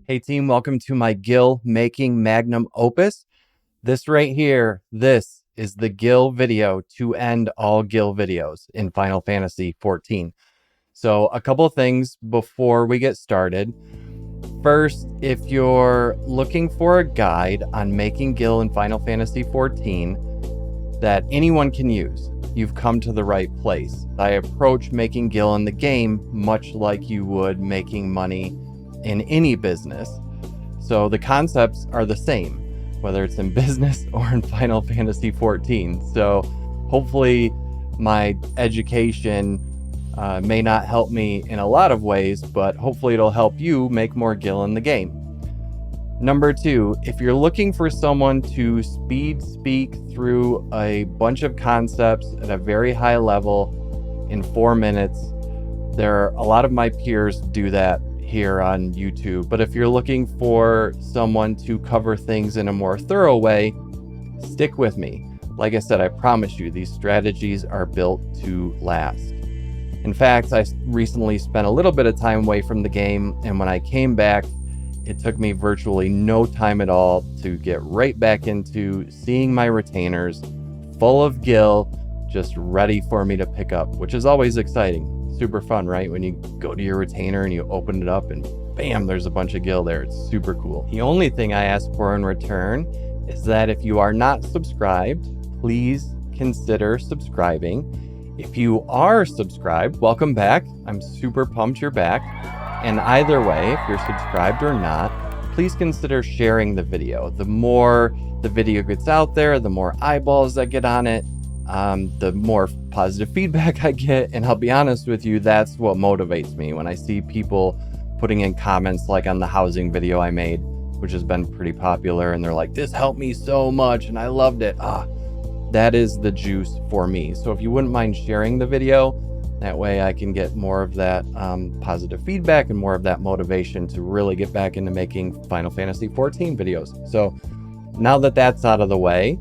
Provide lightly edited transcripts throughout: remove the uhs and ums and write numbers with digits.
Hey team, welcome to my Gil Making Magnum Opus. This right here, this is the Gil video to end all Gil videos in Final Fantasy XIV. So a couple of things before we get started. First, if you're looking for a guide on making Gil in Final Fantasy XIV that anyone can use, you've come to the right place. I approach making Gil in the game much like you would making money in any business. So the concepts are the same, whether it's in business or in Final Fantasy XIV. So hopefully my education may not help me in a lot of ways, but hopefully it'll help you make more Gil in the game. Number two, if you're looking for someone to speed speak through a bunch of concepts at a very high level in 4 minutes, a lot of my peers do that here on YouTube. But if you're looking for someone to cover things in a more thorough way, stick with me. Like I said, I promise you, these strategies are built to last. In fact, I recently spent a little bit of time away from the game, and when I came back, it took me virtually no time at all to get right back into seeing my retainers full of Gil, just ready for me to pick up, which is always exciting. Super fun, right? When you go to your retainer and you open it up and bam, there's a bunch of Gil there. It's super cool. The only thing I ask for in return is that if you are not subscribed, please consider subscribing. If you are subscribed, welcome back. I'm super pumped you're back. And either way, if you're subscribed or not, please consider sharing the video. The more the video gets out there, the more eyeballs that get on it, the more positive feedback I get. And I'll be honest with you, that's what motivates me when I see people putting in comments like on the housing video I made, which has been pretty popular, and they're like, this helped me so much and I loved it. That is the juice for me. So if you wouldn't mind sharing the video, that way I can get more of that positive feedback and more of that motivation to really get back into making Final Fantasy XIV videos. So now that that's out of the way,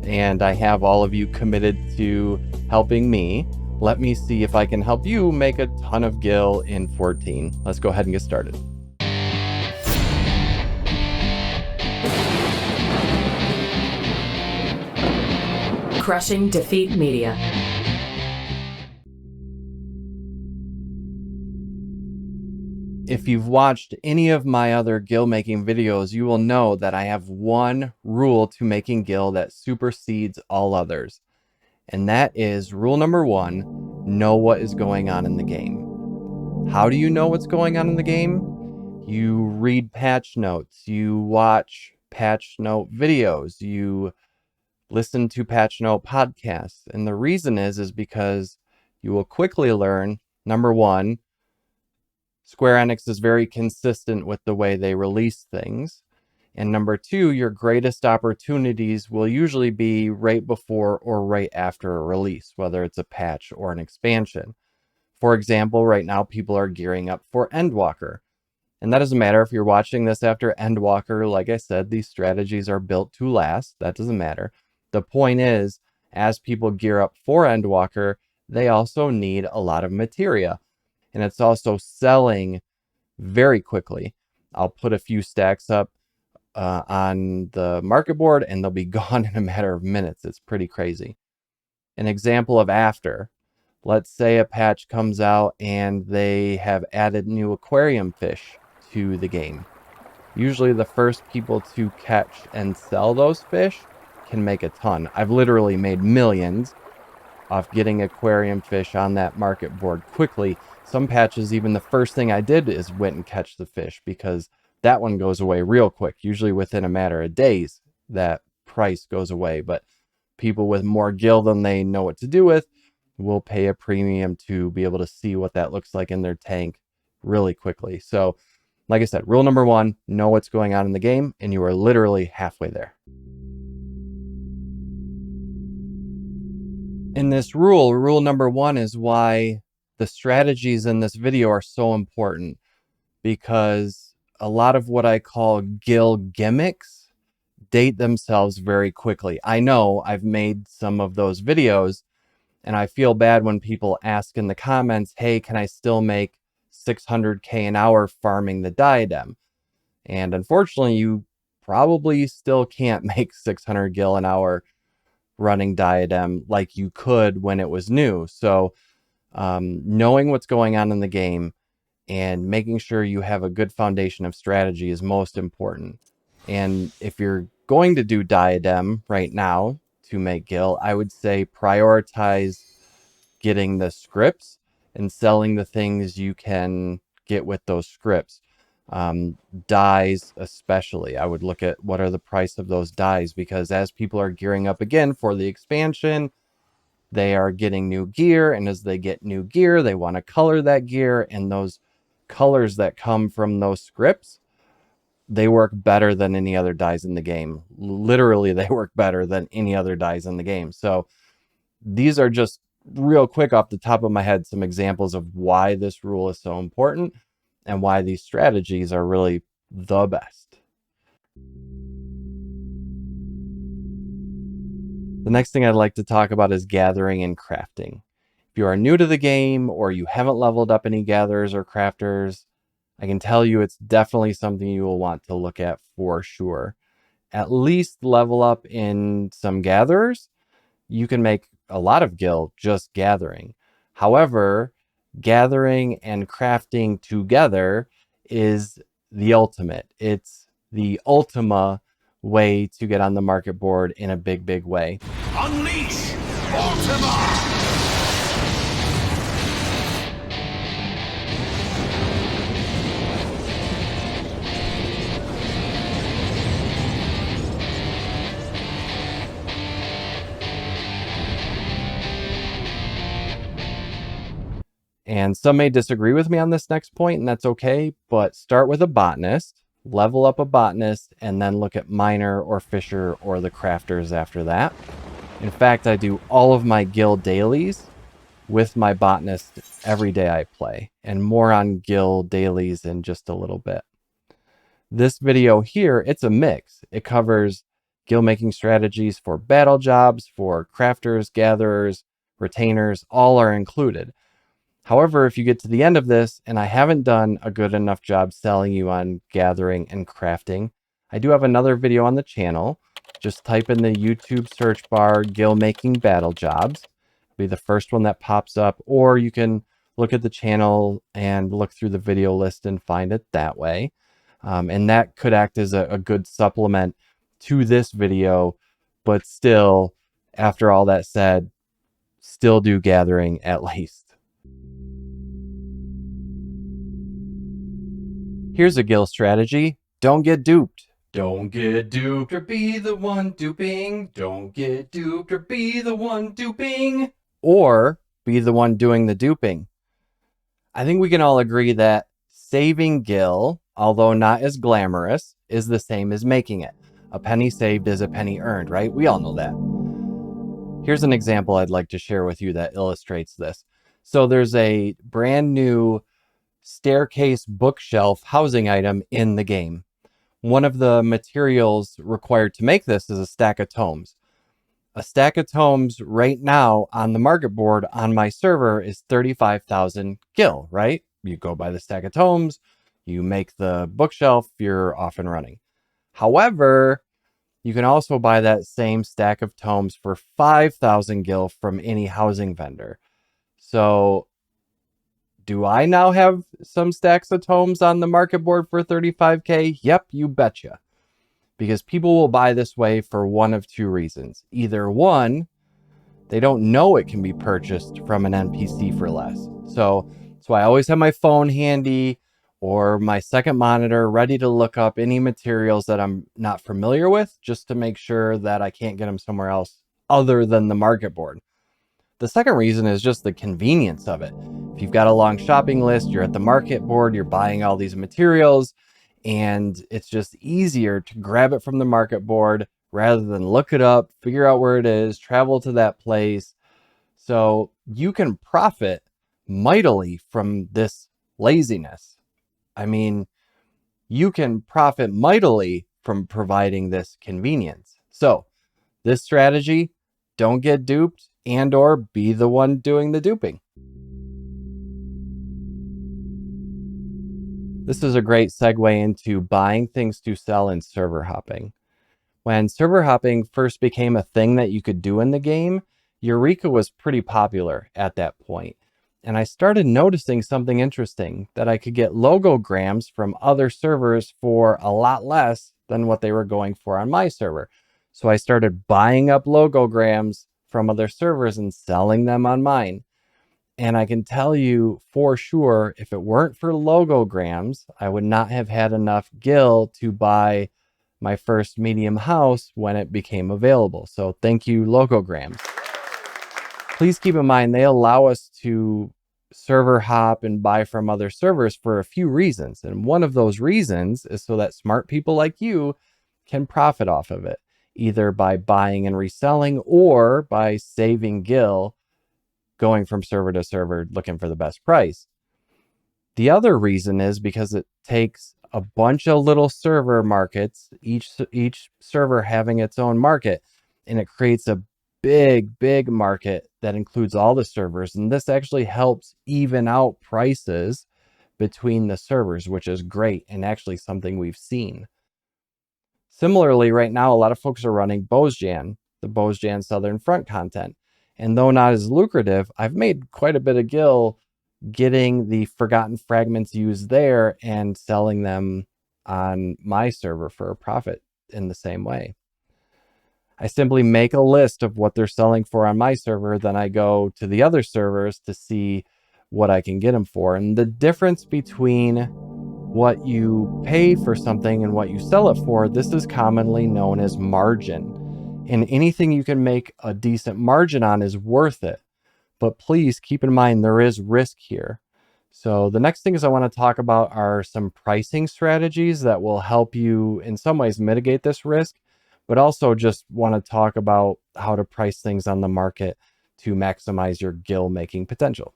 and I have all of you committed to helping me, let me see if I can help you make a ton of Gil in 14. Let's go ahead and get started. Crushing Defeat Media. If you've watched any of my other Gil making videos, you will know that I have one rule to making Gil that supersedes all others. And that is rule number one, know what is going on in the game. How do you know what's going on in the game? You read patch notes, you watch patch note videos, you listen to patch note podcasts. And the reason is because you will quickly learn, number one, Square Enix is very consistent with the way they release things. And number two, your greatest opportunities will usually be right before or right after a release, whether it's a patch or an expansion. For example, right now people are gearing up for Endwalker. And that doesn't matter if you're watching this after Endwalker. Like I said, these strategies are built to last. That doesn't matter. The point is, as people gear up for Endwalker, they also need a lot of materia. And it's also selling very quickly. I'll put a few stacks up on the market board and they'll be gone in a matter of minutes. It's pretty crazy. An example of after, let's say a patch comes out and they have added new aquarium fish to the game. Usually the first people to catch and sell those fish can make a ton. I've literally made millions off getting aquarium fish on that market board quickly. Some patches, even the first thing I did is went and catch the fish, because that one goes away real quick. Usually within a matter of days, that price goes away. But people with more Gil than they know what to do with will pay a premium to be able to see what that looks like in their tank really quickly. So, like I said, rule number one, know what's going on in the game, and you are literally halfway there. In this rule number one is why the strategies in this video are so important, because a lot of what I call Gil gimmicks date themselves very quickly. I know I've made some of those videos, and I feel bad when people ask in the comments, hey, can I still make 600K an hour farming the diadem? And unfortunately, you probably still can't make 600 gil an hour running Diadem like you could when it was new. So knowing what's going on in the game and making sure you have a good foundation of strategy is most important. And if you're going to do Diadem right now to make Gil, I would say prioritize getting the scripts and selling the things you can get with those scripts. Dies especially, I would look at what are the price of those dies, because as people are gearing up again for the expansion, they are getting new gear, and as they get new gear, they want to color that gear, and those colors that come from those scripts, they work better than any other dies in the game. Literally, they work better than any other dies in the game. So these are just real quick off the top of my head some examples of why this rule is so important and why these strategies are really the best. The next thing I'd like to talk about is gathering and crafting. If you are new to the game or you haven't leveled up any gatherers or crafters, I can tell you it's definitely something you will want to look at for sure. At least level up in some gatherers. You can make a lot of gil just gathering. However, gathering and crafting together is the ultimate. It's the ultima way to get on the market board in a big, big way. Unleash Ultima! And some may disagree with me on this next point, and that's okay, but start with a botanist, level up a botanist, and then look at miner or fisher or the crafters after that. In fact, I do all of my Gil Dailies with my botanist every day I play, and more on Gil Dailies in just a little bit. This video here, it's a mix. It covers Gil making strategies for battle jobs, for crafters, gatherers, retainers, all are included. However, if you get to the end of this and I haven't done a good enough job selling you on gathering and crafting, I do have another video on the channel. Just type in the YouTube search bar, Gil Making Battle Jobs. It'll be the first one that pops up, or you can look at the channel and look through the video list and find it that way. And that could act as a good supplement to this video, but still, after all that said, still do gathering at least. Here's a Gil strategy. Don't get duped. Don't get duped or be the one duping. Don't get duped or be the one duping. Or be the one doing the duping. I think we can all agree that saving Gil, although not as glamorous, is the same as making it. A penny saved is a penny earned, right? We all know that. Here's an example I'd like to share with you that illustrates this. So there's a brand new staircase bookshelf housing item in the game. One of the materials required to make this is a stack of tomes. A stack of tomes right now on the market board on my server is 35,000 gil, right? You go buy the stack of tomes, you make the bookshelf, you're off and running. However, you can also buy that same stack of tomes for 5,000 gil from any housing vendor. So do I now have some stacks of tomes on the market board for 35K? Yep, you betcha. Because people will buy this way for one of two reasons. Either one, they don't know it can be purchased from an NPC for less. So I always have my phone handy or my second monitor ready to look up any materials that I'm not familiar with, just to make sure that I can't get them somewhere else other than the market board. The second reason is just the convenience of it. If you've got a long shopping list, you're at the market board, you're buying all these materials, and it's just easier to grab it from the market board rather than look it up, figure out where it is, travel to that place. So you can profit mightily from this laziness. I mean, you can profit mightily from providing this convenience. So this strategy, don't get duped and or be the one doing the duping. This is a great segue into buying things to sell in server hopping. When server hopping first became a thing that you could do in the game, Eureka was pretty popular at that point. And I started noticing something interesting, that I could get logograms from other servers for a lot less than what they were going for on my server. So I started buying up logograms from other servers and selling them on mine. And I can tell you for sure, if it weren't for logograms, I would not have had enough Gil to buy my first medium house when it became available. So thank you, logograms. Please keep in mind, they allow us to server hop and buy from other servers for a few reasons. And one of those reasons is so that smart people like you can profit off of it, either by buying and reselling or by saving Gil going from server to server looking for the best price. The other reason is because it takes a bunch of little server markets, each server having its own market, and it creates a big market that includes all the servers. And this actually helps even out prices between the servers, which is great and actually something we've seen. Similarly, right now, a lot of folks are running Bozjan, the Bozjan Southern Front content. And though not as lucrative, I've made quite a bit of Gil getting the forgotten fragments used there and selling them on my server for a profit in the same way. I simply make a list of what they're selling for on my server, then I go to the other servers to see what I can get them for. And the difference between what you pay for something and what you sell it for, this is commonly known as margin. And anything you can make a decent margin on is worth it. But please keep in mind there is risk here. So the next things I want to talk about are some pricing strategies that will help you in some ways mitigate this risk, but also just want to talk about how to price things on the market to maximize your Gil making potential.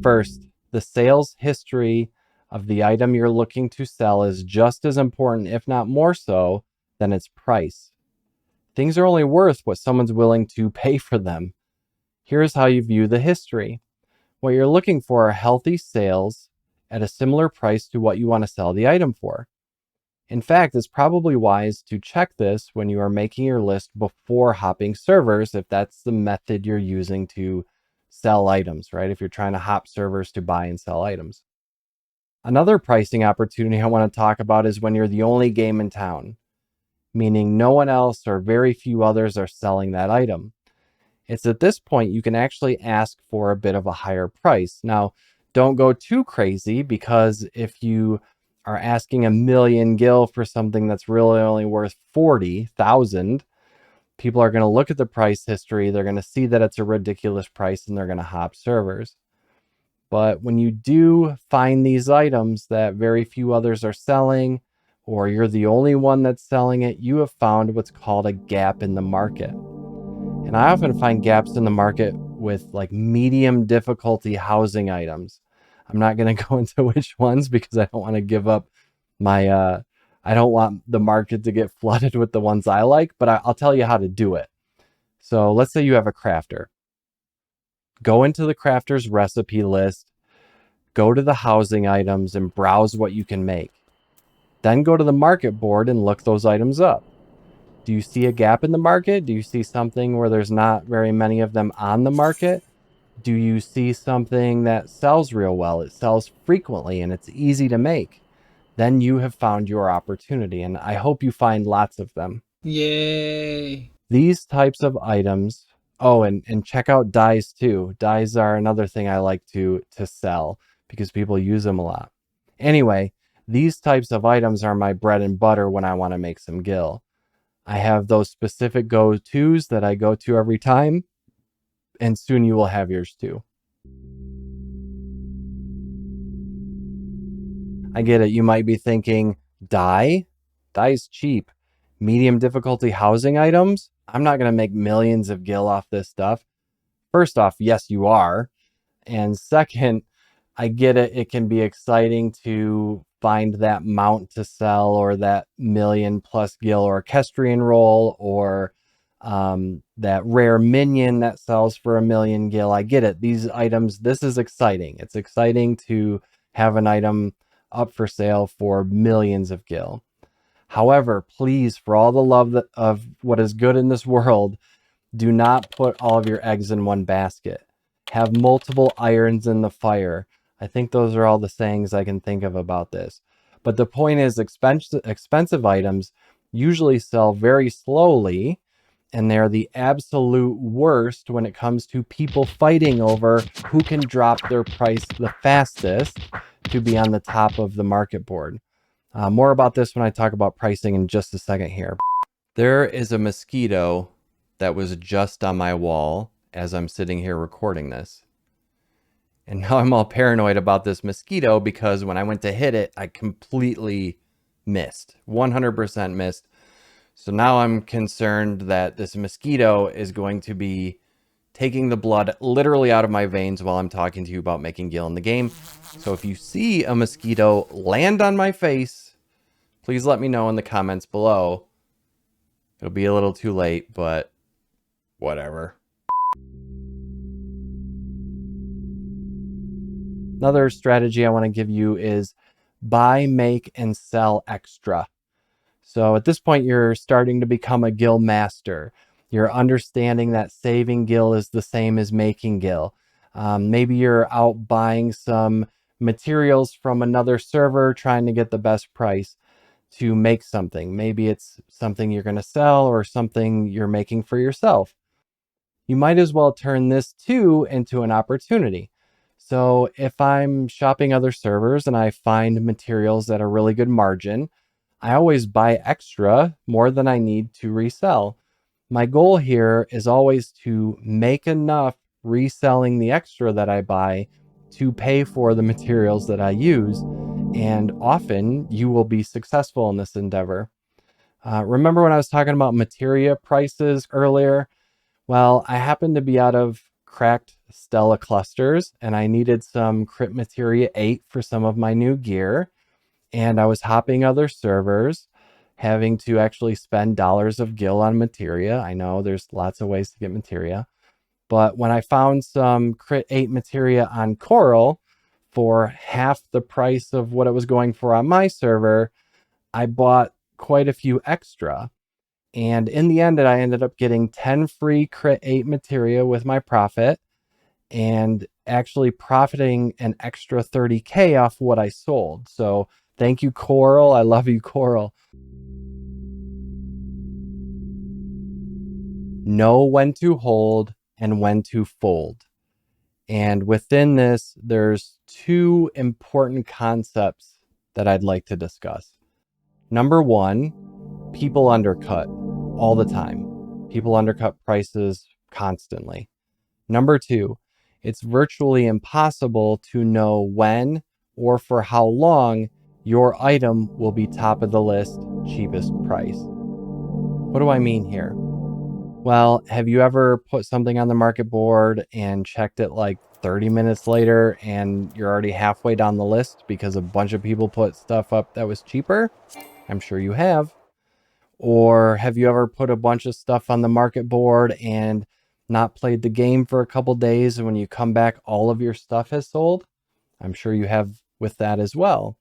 First, the sales history of the item you're looking to sell is just as important, if not more so, than its price. Things are only worth what someone's willing to pay for them. Here's how you view the history. What you're looking for are healthy sales at a similar price to what you want to sell the item for. In fact, it's probably wise to check this when you are making your list before hopping servers, if that's the method you're using to sell items, right? If you're trying to hop servers to buy and sell items. Another pricing opportunity I want to talk about is when you're the only game in town, meaning no one else or very few others are selling that item. It's at this point you can actually ask for a bit of a higher price. Now, don't go too crazy, because if you are asking $1 million Gil for something that's really only worth 40,000, people are going to look at the price history, they're going to see that it's a ridiculous price, and they're going to hop servers. But when you do find these items that very few others are selling, or you're the only one that's selling it, you have found what's called a gap in the market. And I often find gaps in the market with like medium difficulty housing items. I'm not going to go into which ones because I don't want to give up my, I don't want the market to get flooded with the ones I like, but I'll tell you how to do it. So let's say you have a crafter. Go into the crafter's recipe list, go to the housing items and browse what you can make. Then go to the market board and look those items up. Do you see a gap in the market? Do you see something where there's not very many of them on the market? Do you see something that sells real well? It sells frequently and it's easy to make. Then you have found your opportunity, and I hope you find lots of them. Yay! These types of items. Oh, and check out dyes too. Dyes are another thing I like to sell because people use them a lot. Anyway, these types of items are my bread and butter when I want to make some Gil. I have those specific go-tos that I go to every time, and soon you will have yours too. I get it. You might be thinking, dye? Dye's cheap. Medium difficulty housing items? I'm not going to make millions of Gil off this stuff. First off, yes, you are. And second, I get it. It can be exciting to find that mount to sell, or that $1 million+ Gil orchestrion roll, or that rare minion that sells for 1,000,000 gil. I get it. These items, this is exciting. It's exciting to have an item up for sale for millions of gil. However, please, for all the love of what is good in this world, do not put all of your eggs in one basket. Have multiple irons in the fire. I think those are all the sayings I can think of about this. But the point is, expensive items usually sell very slowly, and they're the absolute worst when it comes to people fighting over who can drop their price the fastest to be on the top of the market board. More about this when I talk about pricing in just a second here. There is a mosquito that was just on my wall as I'm sitting here recording this. And now I'm all paranoid about this mosquito because when I went to hit it, I completely missed, 100% missed. So now I'm concerned that this mosquito is going to be taking the blood literally out of my veins while I'm talking to you about making gil in the game. So if you see a mosquito land on my face, please let me know in the comments below. It'll be a little too late, but whatever. Another strategy I want to give you is buy, make, and sell extra. So at this point, you're starting to become a gil master. You're understanding that saving gil is the same as making gil. Maybe you're out buying some materials from another server, trying to get the best price to make something. Maybe it's something you're going to sell or something you're making for yourself. You might as well turn this too into an opportunity. So if I'm shopping other servers and I find materials at a really good margin, I always buy extra, more than I need to resell. My goal here is always to make enough reselling the extra that I buy to pay for the materials that I use. And often you will be successful in this endeavor. Remember when I was talking about Materia prices earlier? Well, I happened to be out of cracked Stella clusters and I needed some Crit Materia 8 for some of my new gear. And I was hopping other servers, having to actually spend dollars of gil on Materia. I know there's lots of ways to get Materia. But when I found some Crit 8 Materia on Coral for half the price of what it was going for on my server, I bought quite a few extra. And in the end, I ended up getting 10 free Crit 8 Materia with my profit and actually profiting an extra 30K off what I sold. So thank you, Coral. I love you, Coral. Know when to hold and when to fold. And within this, there's two important concepts that I'd like to discuss. Number one, people undercut all the time. People undercut prices constantly. Number two, it's virtually impossible to know when or for how long your item will be top of the list, cheapest price. What do I mean here? Well, have you ever put something on the market board and checked it like 30 minutes later and you're already halfway down the list because a bunch of people put stuff up that was cheaper? I'm sure you have. Or have you ever put a bunch of stuff on the market board and not played the game for a couple days, and when you come back, all of your stuff has sold? I'm sure you have with that as well.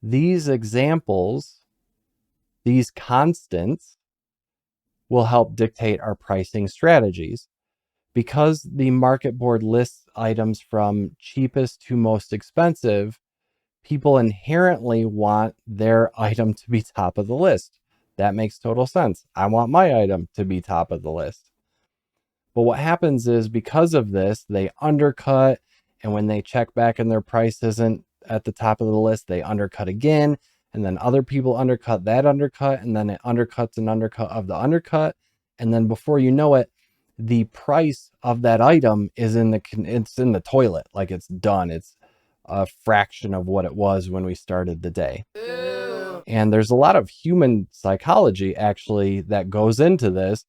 These examples, these constants, will help dictate our pricing strategies. Because the market board lists items from cheapest to most expensive, people inherently want their item to be top of the list. That makes total sense. I want my item to be top of the list. But what happens is because of this, they undercut, and when they check back and their price isn't at the top of the list, they undercut again, and then other people undercut that undercut, and then it undercuts an undercut of the undercut, and then before you know it, the price of that item is in the toilet. Like, it's done. It's a fraction of what it was when we started the day. Ew. And there's a lot of human psychology actually that goes into this.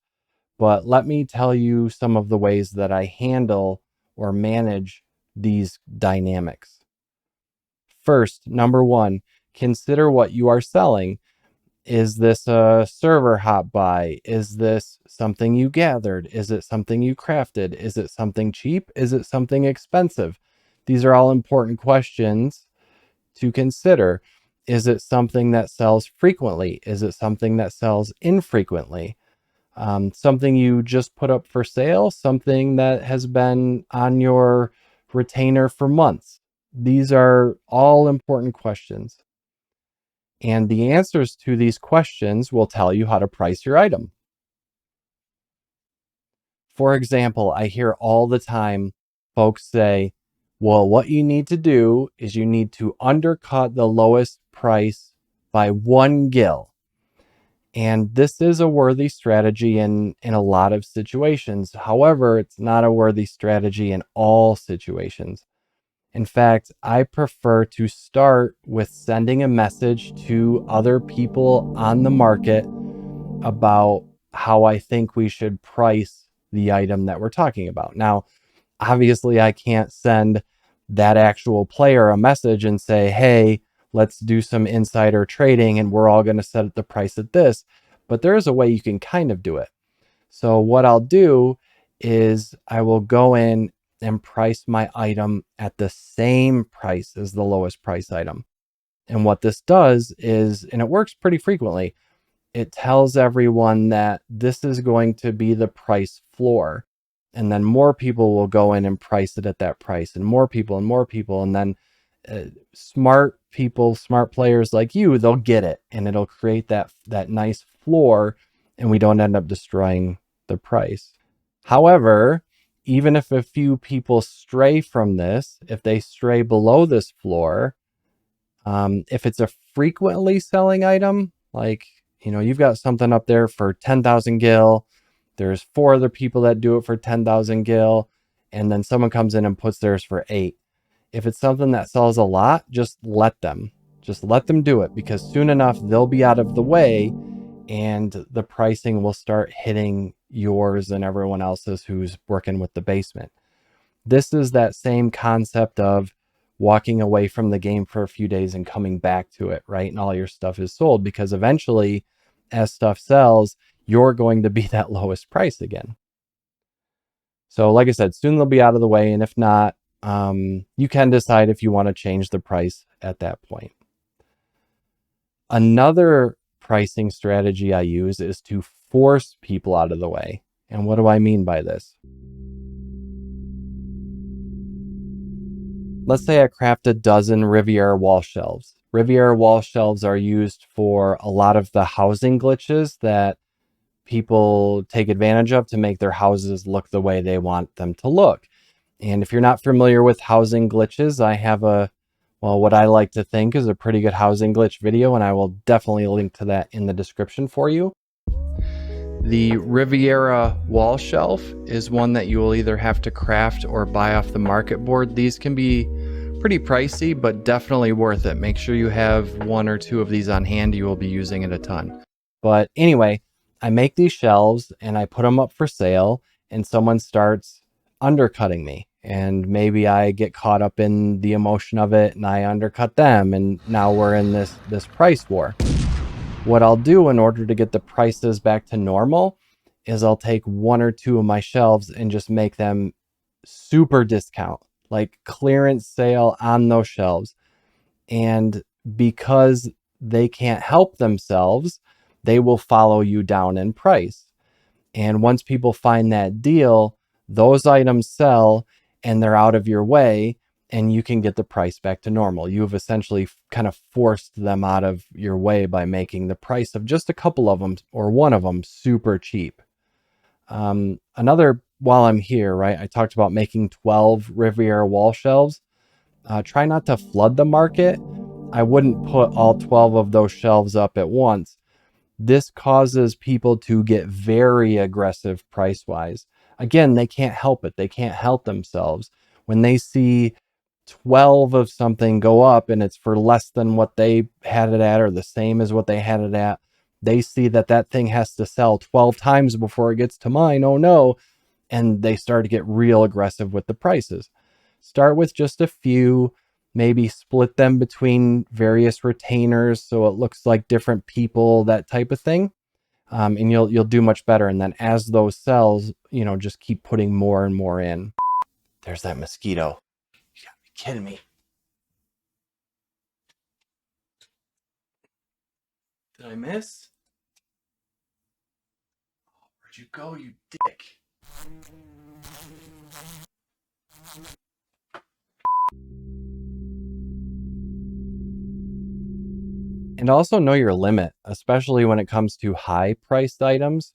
But let me tell you some of the ways that I handle or manage these dynamics. First, number one, consider what you are selling. Is this a server hop buy? Is this something you gathered? Is it something you crafted? Is it something cheap? Is it something expensive? These are all important questions to consider. Is it something that sells frequently? Is it something that sells infrequently? Something you just put up for sale? Something that has been on your retainer for months? These are all important questions. And the answers to these questions will tell you how to price your item. For example, I hear all the time folks say, well, what you need to do is you need to undercut the lowest price by 1 gil. And this is a worthy strategy in a lot of situations. However, it's not a worthy strategy in all situations. In fact, I prefer to start with sending a message to other people on the market about how I think we should price the item that we're talking about. Now, obviously, I can't send that actual player a message and say, hey, let's do some insider trading and we're all going to set the price at this. But there is a way you can kind of do it. So what I'll do is I will go in and price my item at the same price as the lowest price item. And what this does is, and it works pretty frequently, it tells everyone that this is going to be the price floor. And then more people will go in and price it at that price, and more people and more people. And then smart people, smart players like you, they'll get it and it'll create that nice floor, and we don't end up destroying the price. However, even if a few people stray from this, if they stray below this floor, if it's a frequently selling item, like, you've got something up there for 10,000 gil, there's 4 other people that do it for 10,000 gil, and then someone comes in and puts theirs for 8. If it's something that sells a lot, just let them do it, because soon enough they'll be out of the way and the pricing will start hitting yours and everyone else's who's working with the basement. This is that same concept of walking away from the game for a few days and coming back to it, right? And all your stuff is sold, because eventually as stuff sells, you're going to be that lowest price again. So like I said, soon they'll be out of the way. And if not, you can decide if you want to change the price at that point. Another pricing strategy I use is to force people out of the way. And what do I mean by this? Let's say I craft a dozen Riviera wall shelves. Riviera wall shelves are used for a lot of the housing glitches that people take advantage of to make their houses look the way they want them to look. And if you're not familiar with housing glitches, I have what I like to think is a pretty good housing glitch video, and I will definitely link to that in the description for you. The Riviera wall shelf is one that you will either have to craft or buy off the market board. These can be pretty pricey, but definitely worth it. Make sure you have 1 or 2 of these on hand. You will be using it a ton. But anyway, I make these shelves and I put them up for sale, and someone starts undercutting me. And maybe I get caught up in the emotion of it and I undercut them, and now we're in this price war. What I'll do in order to get the prices back to normal is I'll take 1 or 2 of my shelves and just make them super discount, like clearance sale on those shelves. And because they can't help themselves, they will follow you down in price. And once people find that deal, those items sell and they're out of your way, and you can get the price back to normal. You've essentially kind of forced them out of your way by making the price of just a couple of them or one of them super cheap. While I'm here, right, I talked about making 12 Riviera wall shelves. Try not to flood the market. I wouldn't put all 12 of those shelves up at once. This causes people to get very aggressive price-wise. Again, they can't help it. They can't help themselves. When they see 12 of something go up and it's for less than what they had it at or the same as what they had it at, they see that thing has to sell 12 times before it gets to mine. Oh no. And they start to get real aggressive with the prices. Start with just a few, maybe split them between various retainers so it looks like different people, that type of thing. And you'll do much better. And then as those cells, you know, just keep putting more and more in. There's that mosquito. You gotta be kidding me. Did I miss? Where'd you go, you dick? And also know your limit, especially when it comes to high-priced items.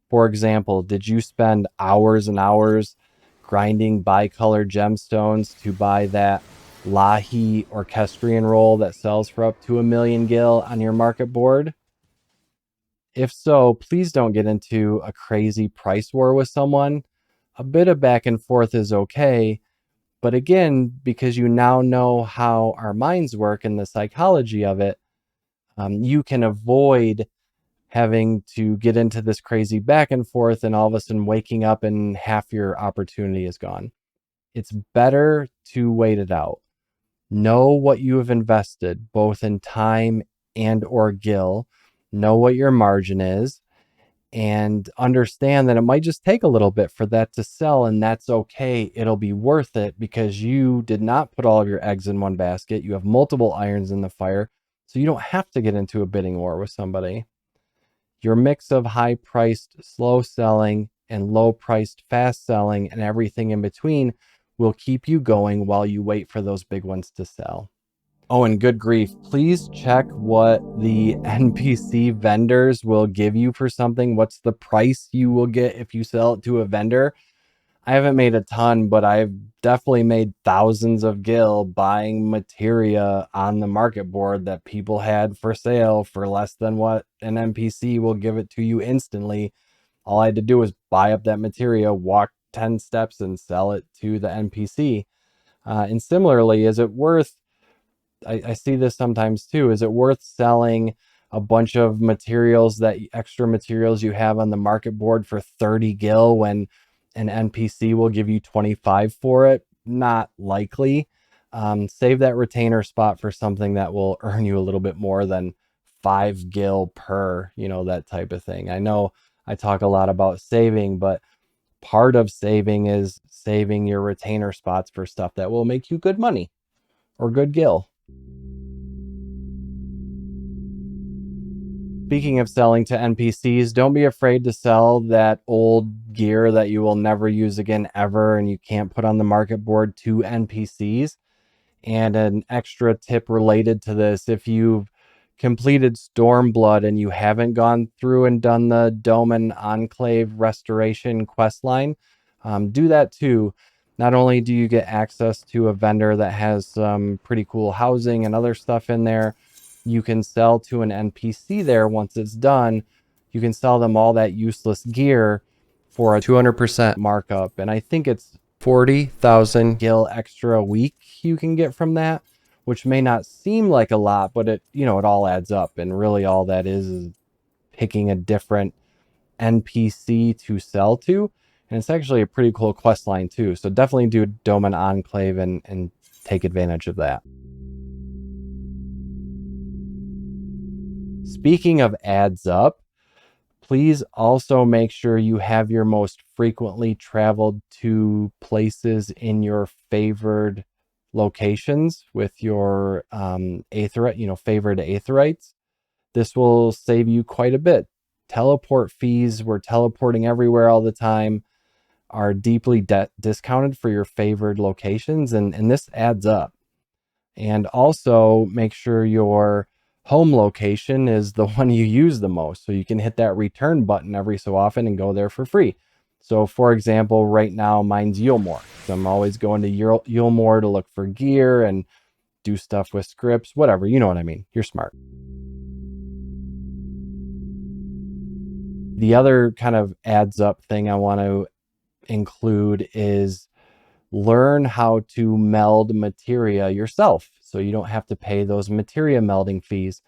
For example, did you spend hours and hours grinding bicolor gemstones to buy that Lahi orchestrion roll that sells for up to 1 million gil on your market board? If so, please don't get into a crazy price war with someone. A bit of back and forth is okay, but again, because you now know how our minds work and the psychology of it, you can avoid having to get into this crazy back and forth and all of a sudden waking up and half your opportunity is gone. It's better to wait it out. Know what you have invested, both in time and or gil. Know what your margin is, and understand that it might just take a little bit for that to sell, and that's okay. It'll be worth it because you did not put all of your eggs in one basket. You have multiple irons in the fire, so you don't have to get into a bidding war with somebody. Your mix of high-priced, slow-selling, and low-priced, fast-selling, and everything in between will keep you going while you wait for those big ones to sell. Oh, and good grief, please check what the NPC vendors will give you for something. What's the price you will get if you sell it to a vendor? I haven't made a ton, but I've definitely made thousands of gil buying materia on the market board that people had for sale for less than what an NPC will give it to you instantly. All I had to do was buy up that materia, walk 10 steps, and sell it to the NPC. And similarly, is it worth, I see this sometimes too, is it worth selling a bunch of materials, that extra materials you have on the market board, for 30 gil when an NPC will give you 25 for it? Not likely. Save that retainer spot for something that will earn you a little bit more than 5 gil per, you know, that type of thing. I know I talk a lot about saving, but part of saving is saving your retainer spots for stuff that will make you good money or good gil. Speaking of selling to NPCs, don't be afraid to sell that old gear that you will never use again ever and you can't put on the market board to NPCs. And an extra tip related to this, if you've completed Stormblood and you haven't gone through and done the Dome and Enclave Restoration quest line, do that too. Not only do you get access to a vendor that has some pretty cool housing and other stuff in there, you can sell to an NPC there once it's done. You can sell them all that useless gear for a 200% markup. And I think it's 40,000 gil extra a week you can get from that, which may not seem like a lot, but it, you know, it all adds up. And really all that is picking a different NPC to sell to. And it's actually a pretty cool quest line too. So definitely do Dome and Enclave and take advantage of that. Speaking of adds up, please also make sure you have your most frequently traveled to places in your favored locations with your aetheryte, you know, favored aetherites. This will save you quite a bit. Teleport fees, we're teleporting everywhere all the time, are deeply discounted for your favored locations, and this adds up. And also make sure your home location is the one you use the most, so you can hit that return button every so often and go there for free. So for example, right now mine's Yulmore. So I'm always going to Yulmore to look for gear and do stuff with scripts, whatever, you know what I mean. You're smart. The other kind of adds up thing I want to include is learn how to meld materia yourself, so you don't have to pay those materia melding fees.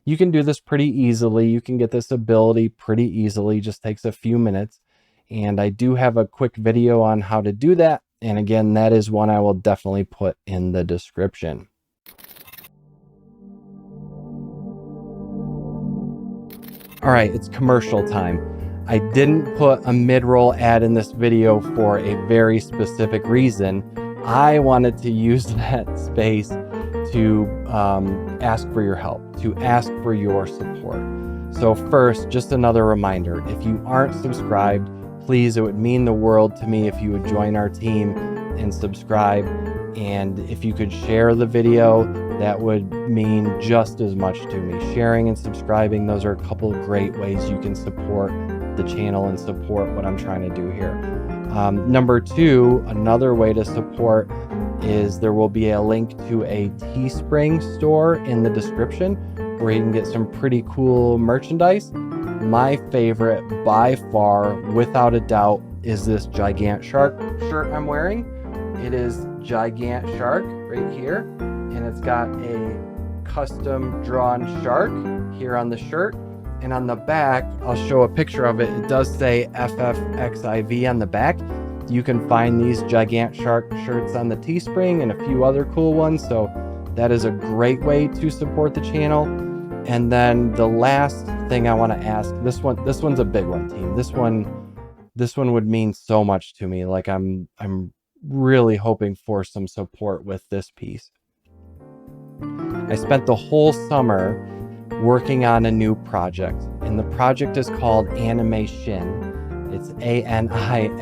You can do this pretty easily. You can get this ability pretty easily, just takes a few minutes. And I do have a quick video on how to do that And again, that is one I will definitely put in the description. All right, it's commercial time. I didn't put a mid-roll ad in this video for a very specific reason. I wanted to use that space to ask for your help, to ask for your support. So first, just another reminder, if you aren't subscribed, please, it would mean the world to me if you would join our team and subscribe. And if you could share the video, that would mean just as much to me. Sharing and subscribing, those are a couple of great ways you can support the channel and support what I'm trying to do here. Number two, another way to support is there will be a link to a Teespring store in the description where you can get some pretty cool merchandise. My favorite by far, without a doubt, is this Gigant Shark shirt I'm wearing. It is Gigant Shark right here, and it's got a custom drawn shark here on the shirt. And on the back, I'll show a picture of it. It does say FFXIV on the back. You can find these Gigant Shark shirts on the Teespring and a few other cool ones. So that is a great way to support the channel. And then the last thing I want to ask, this one's a big one, team. This one would mean so much to me. Like I'm really hoping for some support with this piece. I spent the whole summer working on a new project, and the project is called Intermission. It's Animeshin,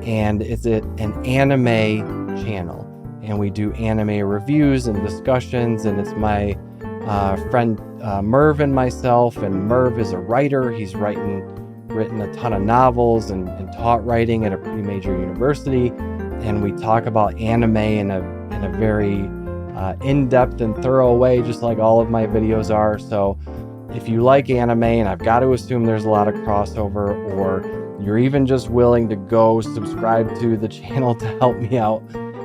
and it's an anime channel, and we do anime reviews and discussions, and it's my friend Merv and myself, and Merv is a writer. He's written a ton of novels and taught writing at a pretty major university, and we talk about anime in a very in-depth and thorough way, just like all of my videos are. So if you like anime, and I've got to assume there's a lot of crossover, or you're even just willing to go subscribe to the channel to help me out,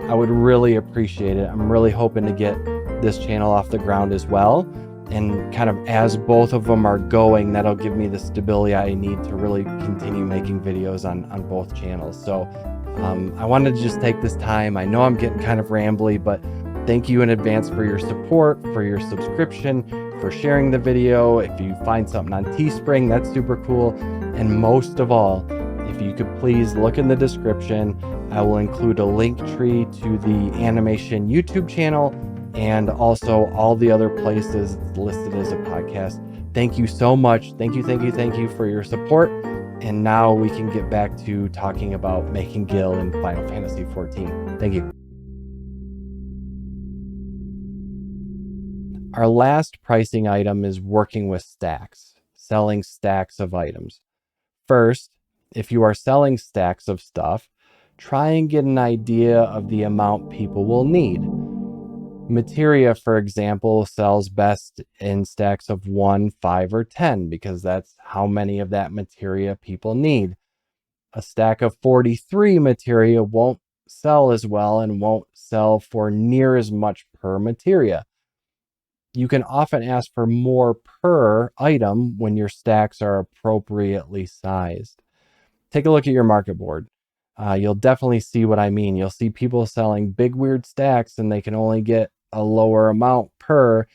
I would really appreciate it. I'm really hoping to get this channel off the ground as well. And kind of as both of them are going, that'll give me the stability I need to really continue making videos on both channels. So I wanted to just take this time. I know I'm getting kind of rambly, but thank you in advance for your support, for your subscription, for sharing the video. If you find something on Teespring, that's super cool. And most of all, if you could please look in the description, I will include a link tree to the Intermission YouTube channel and also all the other places it's listed as a podcast. Thank you so much. Thank you for your support. And now we can get back to talking about making Gil in Final Fantasy XIV. Thank you. Our last pricing item is working with stacks, selling stacks of items. First, if you are selling stacks of stuff, try and get an idea of the amount people will need. Materia, for example, sells best in stacks of 1, 5, or 10 because that's how many of that materia people need. A stack of 43 materia won't sell as well and won't sell for near as much per materia. You can often ask for more per item when your stacks are appropriately sized. Take a look at your market board. You'll definitely see what I mean. You'll see people selling big weird stacks and they can only get a lower amount per,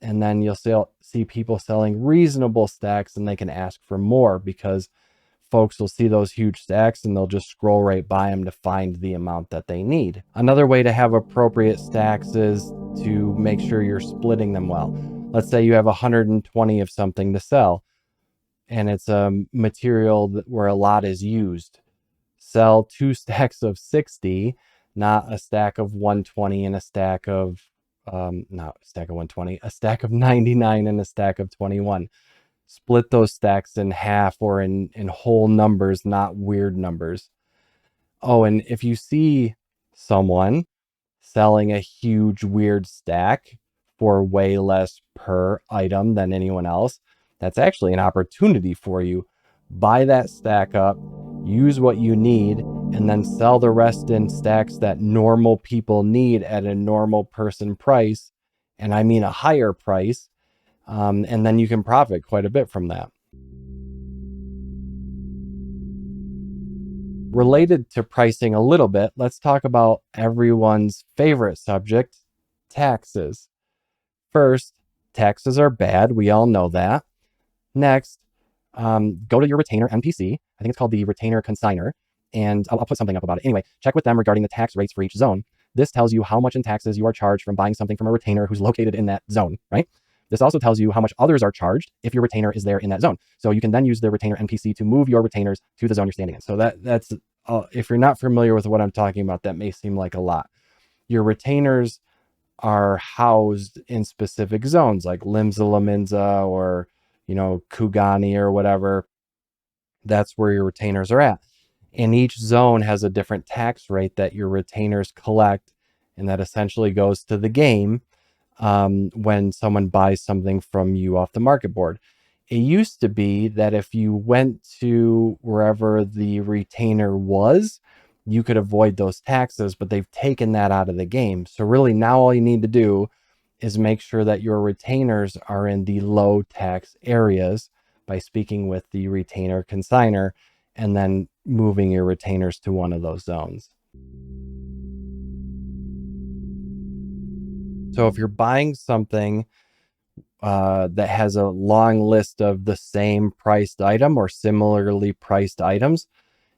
and then you'll see people selling reasonable stacks and they can ask for more because folks will see those huge stacks and they'll just scroll right by them to find the amount that they need. Another way to have appropriate stacks is to make sure you're splitting them well. Let's say you have 120 of something to sell and it's a material where a lot is used. Sell 2 stacks of 60, not a stack of 120 and a stack of not a stack of 120, a stack of 99 and a stack of 21. Split those stacks in half or in whole numbers, not weird numbers. Oh, and if you see someone selling a huge weird stack for way less per item than anyone else, that's actually an opportunity for you. Buy that stack up, use what you need, and then sell the rest in stacks that normal people need at a normal person price. And I mean a higher price. And then you can profit quite a bit from that. related to pricing a little bit, let's talk about everyone's favorite subject, taxes. First, taxes are bad. We all know that. Next, go to your retainer NPC. I think it's called the retainer consigner. And I'll put something up about it. Anyway, check with them regarding the tax rates for each zone. This tells you how much in taxes you are charged from buying something from a retainer who's located in that zone, right? This also tells you how much others are charged if your retainer is there in that zone. So you can then use the retainer NPC to move your retainers to the zone you're standing in. So that's if you're not familiar with what I'm talking about, that may seem like a lot. Your retainers are housed in specific zones like Limsa Lominsa or, Kugani or whatever. That's where your retainers are at. And each zone has a different tax rate that your retainers collect, and that essentially goes to the game when someone buys something from you off the market board. It used to be that if you went to wherever the retainer was, you could avoid those taxes, but they've taken that out of the game. So really now all you need to do is make sure that your retainers are in the low tax areas by speaking with the retainer consigner and then moving your retainers to one of those zones. So if you're buying something that has a long list of the same priced item or similarly priced items,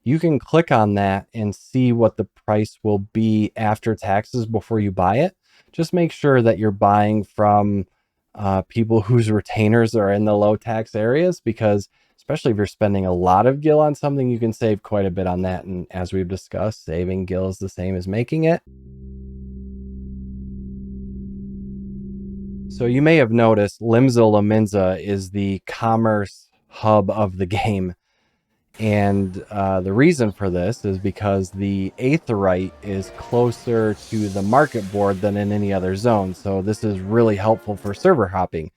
you can click on that and see what the price will be after taxes before you buy it. Just make sure that you're buying from people whose retainers are in the low tax areas, because especially if you're spending a lot of Gil on something, you can save quite a bit on that. And as we've discussed, saving Gil is the same as making it. So you may have noticed Limsa Lominsa is the commerce hub of the game. And the reason for this is because the aetheryte is closer to the market board than in any other zone. So this is really helpful for server hopping.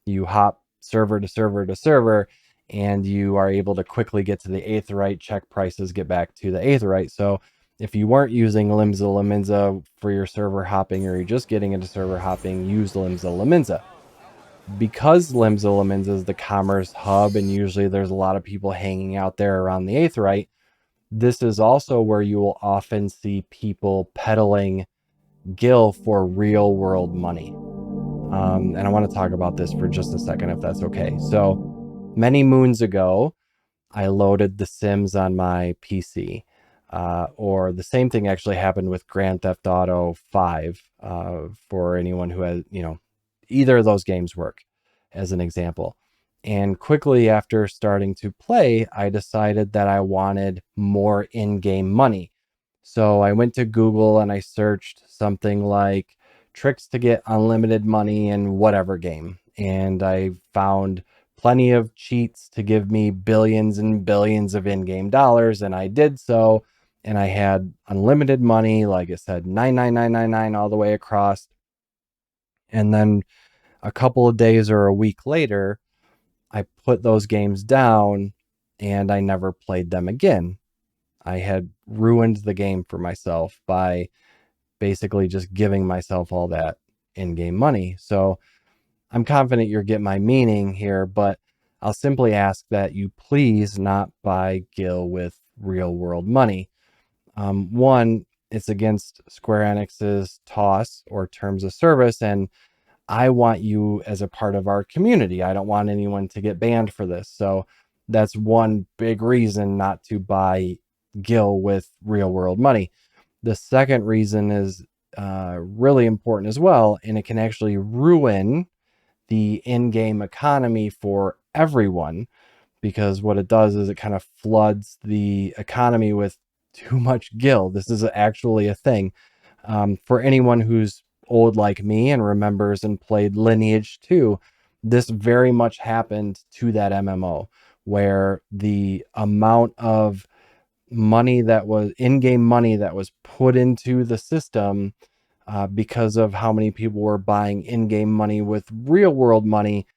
You hop server to server to server, and you are able to quickly get to the aetheryte, check prices, get back to the aetheryte. So if you weren't using Limsa Lominsa for your server hopping, or you're just getting into server hopping, use Limsa Lominsa. Because Limsa Lominsa is the commerce hub, and usually there's a lot of people hanging out there around the aetheryte, this is also where you will often see people peddling Gil for real world money. And I want to talk about this for just a second, if that's okay. So many moons ago, I loaded The Sims on my PC. Or the same thing actually happened with Grand Theft Auto 5 for anyone who has, either of those games work as an example. And quickly after starting to play, I decided that I wanted more in-game money. So I went to Google and I searched something like tricks to get unlimited money in whatever game. And I found plenty of cheats to give me billions and billions of in-game dollars. And I did so. And I had unlimited money, like it said, 99999 all the way across. And then a couple of days or a week later, I put those games down and I never played them again. I had ruined the game for myself by basically just giving myself all that in-game money. So I'm confident you'll get my meaning here, but I'll simply ask that you please not buy Gil with real world money. One, it's against Square Enix's TOS or terms of service, and I want you as a part of our community. I don't want anyone to get banned for this. So that's one big reason not to buy Gil with real world money. The second reason is really important as well, and it can actually ruin the in-game economy for everyone, because what it does is it kind of floods the economy with too much Gil. This is actually a thing. For anyone who's old like me and remembers and played Lineage 2, this very much happened to that MMO, where the amount of money that was in-game money that was put into the system because of how many people were buying in-game money with real world money,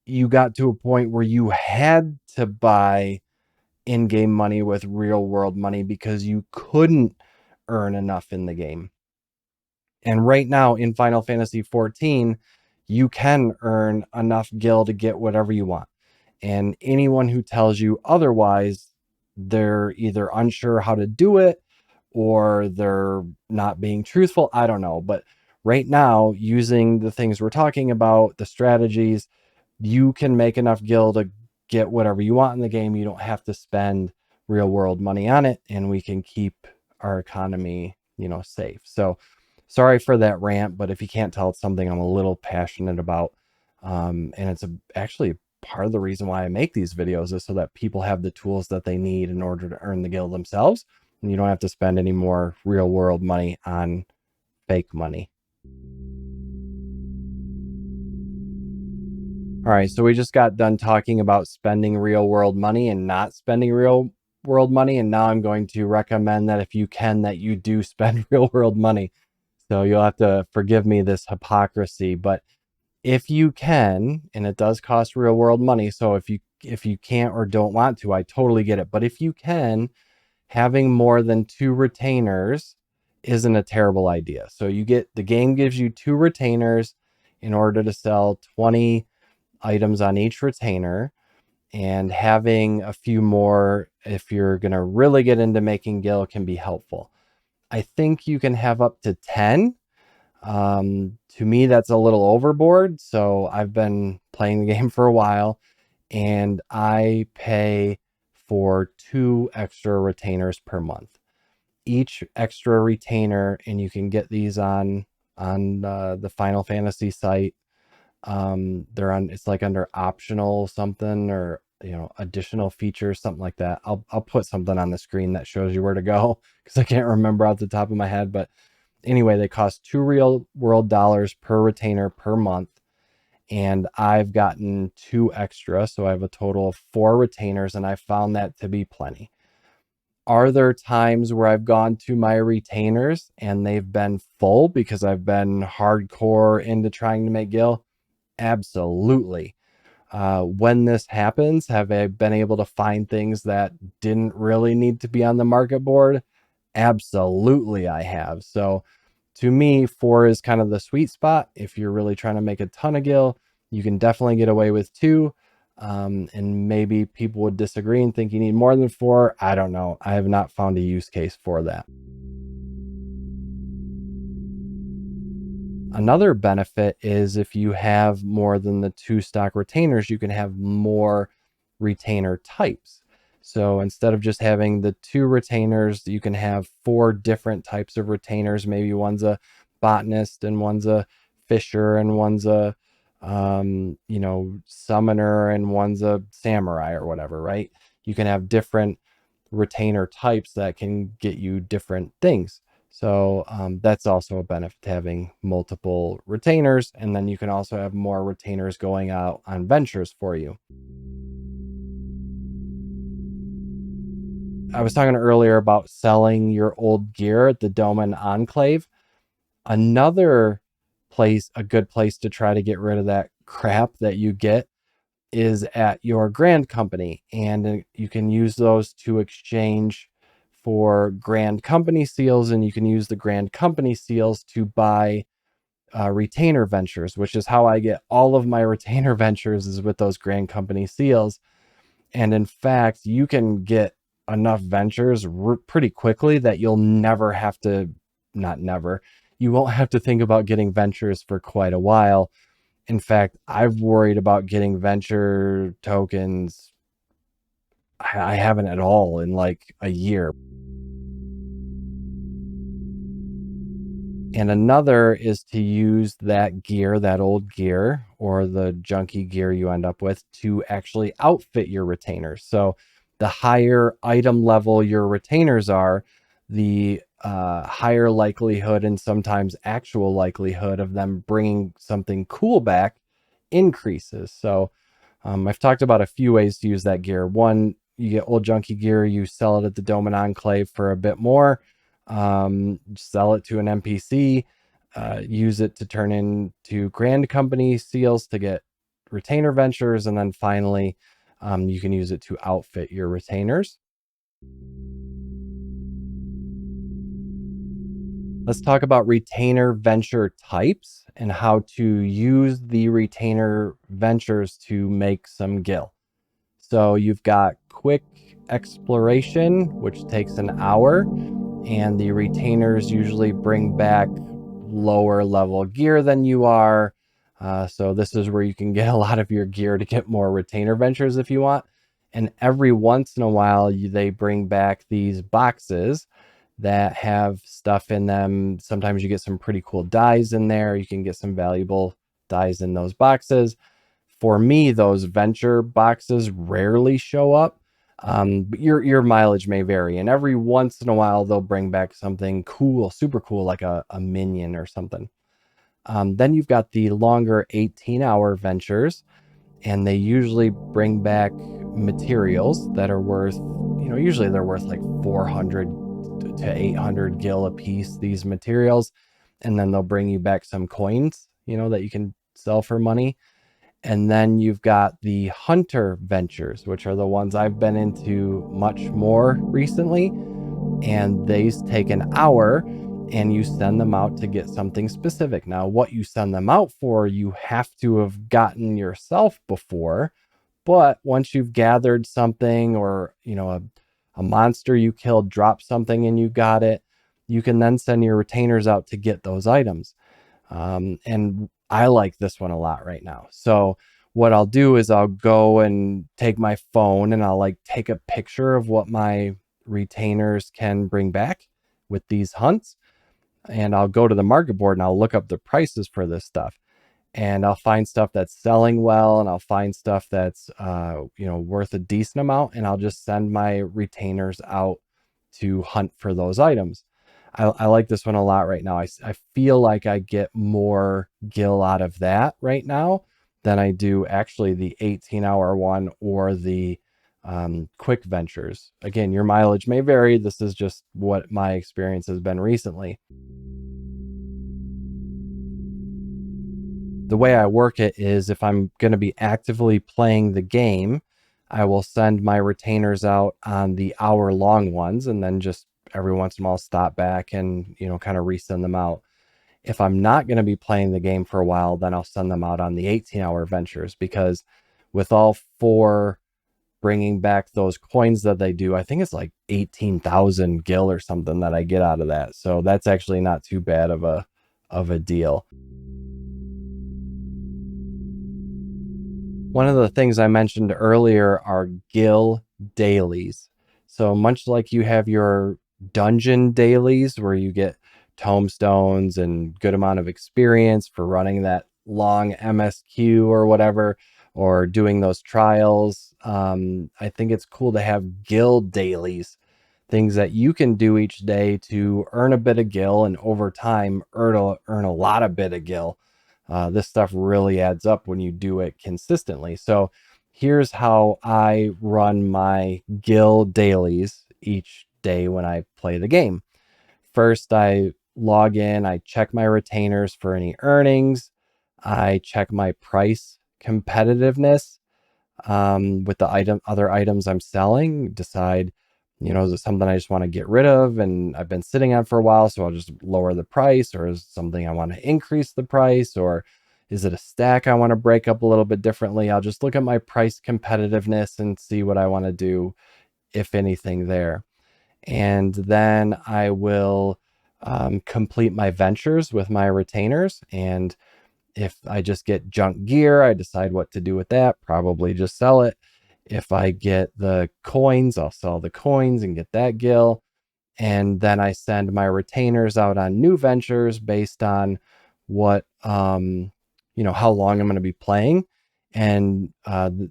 you got to a point where you had to buy in-game money with real world money because you couldn't earn enough in the game. And right now in Final Fantasy XIV, you can earn enough Gil to get whatever you want. And anyone who tells you otherwise, they're either unsure how to do it or they're not being truthful. I don't know. But right now, using the things we're talking about, the strategies, you can make enough gil to get whatever you want in the game. You don't have to spend real world money on it, and we can keep our economy, safe. So sorry for that rant, but if you can't tell, it's something I'm a little passionate about. And it's actually part of the reason why I make these videos, is so that people have the tools that they need in order to earn the gil themselves. And you don't have to spend any more real world money on fake money. All right, so we just got done talking about spending real world money and not spending real world money. And now I'm going to recommend that if you can, that you do spend real world money. So you'll have to forgive me this hypocrisy, but if you can, and it does cost real world money. So if you can't or don't want to, I totally get it. But if you can, having more than 2 retainers isn't a terrible idea. So the game gives you 2 retainers in order to sell 20 items on each retainer, and having a few more, if you're going to really get into making gil, can be helpful. I think you can have up to 10. To me, that's a little overboard. So I've been playing the game for a while, and I pay for 2 extra retainers per month. Each extra retainer, and you can get these on the Final Fantasy site. It's like under optional something, or additional features, something like that. I'll put something on the screen that shows you where to go, because I can't remember off the top of my head. But anyway, they cost 2 real world dollars per retainer per month, and I've gotten 2 extra, so I have a total of 4 retainers, and I found that to be plenty. Are there times where I've gone to my retainers and they've been full because I've been hardcore into trying to make gil? Absolutely. When this happens, have I been able to find things that didn't really need to be on the market board? Absolutely, I have. So to me, 4 is kind of the sweet spot. If you're really trying to make a ton of gil, you can definitely get away with 2. And maybe people would disagree and think you need more than 4. I don't know. I have not found a use case for that. Another benefit is if you have more than the 2 stock retainers, you can have more retainer types. So instead of just having the 2 retainers, you can have 4 different types of retainers. Maybe one's a botanist, and one's a fisher, and one's a summoner, and one's a samurai, or whatever, right? You can have different retainer types that can get you different things. So that's also a benefit to having multiple retainers. And then you can also have more retainers going out on ventures for you. I was talking earlier about selling your old gear at the Doman Enclave. Another place, a good place to try to get rid of that crap that you get, is at your grand company. And you can use those to exchange for grand company seals, and you can use the grand company seals to buy retainer ventures, which is how I get all of my retainer ventures, is with those grand company seals. And in fact, you can get enough ventures pretty quickly that you'll never have to, not never, you won't have to think about getting ventures for quite a while. In fact, I've worried about getting venture tokens. I haven't at all in like a year. And another is to use that gear, that old gear, or the junky gear you end up with, to actually outfit your retainers. So the higher item level your retainers are, the higher likelihood, and sometimes actual likelihood, of them bringing something cool back increases. So I've talked about a few ways to use that gear. One, you get old junky gear, you sell it at the Doman Enclave for a bit more. Sell it to an NPC, use it to turn into grand company seals to get retainer ventures, and then finally you can use it to outfit your retainers. Let's talk about retainer venture types and how to use the retainer ventures to make some gil. So you've got quick exploration, which takes an hour, and the retainers usually bring back lower level gear than you are. So this is where you can get a lot of your gear to get more retainer ventures if you want. And every once in a while, they bring back these boxes that have stuff in them. Sometimes you get some pretty cool dies in there. You can get some valuable dies in those boxes. For me, those venture boxes rarely show up. But your mileage may vary, and every once in a while they'll bring back something cool, super cool, like a minion or something. Then you've got the longer 18-hour ventures, and they usually bring back materials that are worth, usually they're worth like 400 to 800 gil a piece, these materials. And then they'll bring you back some coins, that you can sell for money. And then you've got the hunter ventures, which are the ones I've been into much more recently. And these take an hour, and you send them out to get something specific. Now, what you send them out for, you have to have gotten yourself before. But once you've gathered something, or, a monster you killed dropped something and you got it, you can then send your retainers out to get those items. And I like this one a lot right now. So what I'll do is I'll go and take my phone and I'll take a picture of what my retainers can bring back with these hunts. And I'll go to the market board and I'll look up the prices for this stuff. And I'll find stuff that's selling well, and I'll find stuff that's, worth a decent amount. And I'll just send my retainers out to hunt for those items. I like this one a lot right now. I feel like I get more gil out of that right now than I do actually the 18-hour one or the quick ventures. Again, your mileage may vary. This is just what my experience has been recently. The way I work it is, if I'm going to be actively playing the game, I will send my retainers out on the hour-long ones, and then just every once in a while stop back and, kind of resend them out. If I'm not going to be playing the game for a while, then I'll send them out on the 18-hour ventures, because with all 4 bringing back those coins that they do, I think it's like 18,000 gil or something that I get out of that. So that's actually not too bad of a deal. One of the things I mentioned earlier are Gil Dailies. So much like you have your dungeon dailies where you get tomestones and good amount of experience for running that long MSQ or whatever, or doing those trials, I think it's cool to have Gil Dailies, things that you can do each day to earn a bit of gil, and over time earn a lot of bit of gil. This stuff really adds up when you do it consistently. So here's how I run my Gil Dailies each day when I play the game. First, I log in, I check my retainers for any earnings. I check my price competitiveness with the other items I'm selling, decide, is it something I just want to get rid of and I've been sitting on for a while, so I'll just lower the price, or is it something I want to increase the price, or is it a stack I want to break up a little bit differently? I'll just look at my price competitiveness and see what I want to do, if anything there. And then I will complete my ventures with my retainers. And if I just get junk gear, I decide what to do with that. Probably just sell it. If I get the coins, I'll sell the coins and get that gil. And then I send my retainers out on new ventures based on what, how long I'm going to be playing. And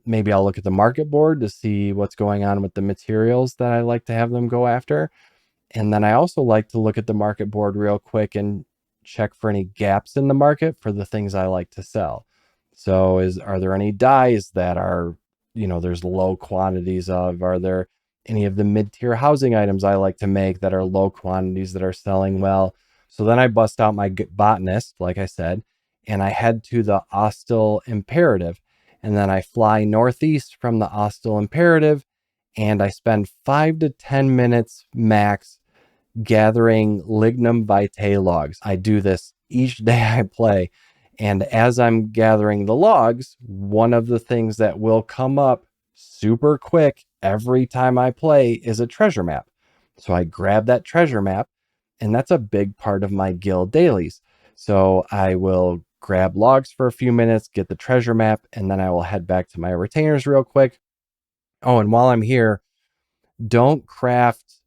maybe I'll look at the market board to see what's going on with the materials that I like to have them go after. And then I also like to look at the market board real quick and check for any gaps in the market for the things I like to sell. So are there any dies that are, there's low quantities of? Are there any of the mid-tier housing items I like to make that are low quantities that are selling well? So then I bust out my botanist, like I said, and I head to the Hostile Imperative. And then I fly northeast from the Hostile Imperative, and I spend 5 to 10 minutes max gathering lignum vitae logs. I do this each day I play. And as I'm gathering the logs, one of the things that will come up super quick every time I play is a treasure map. So I grab that treasure map, and that's a big part of my Gil Dailies. So I will grab logs for a few minutes, get the treasure map, and then I will head back to my retainers real quick. Oh, and while I'm here, don't craft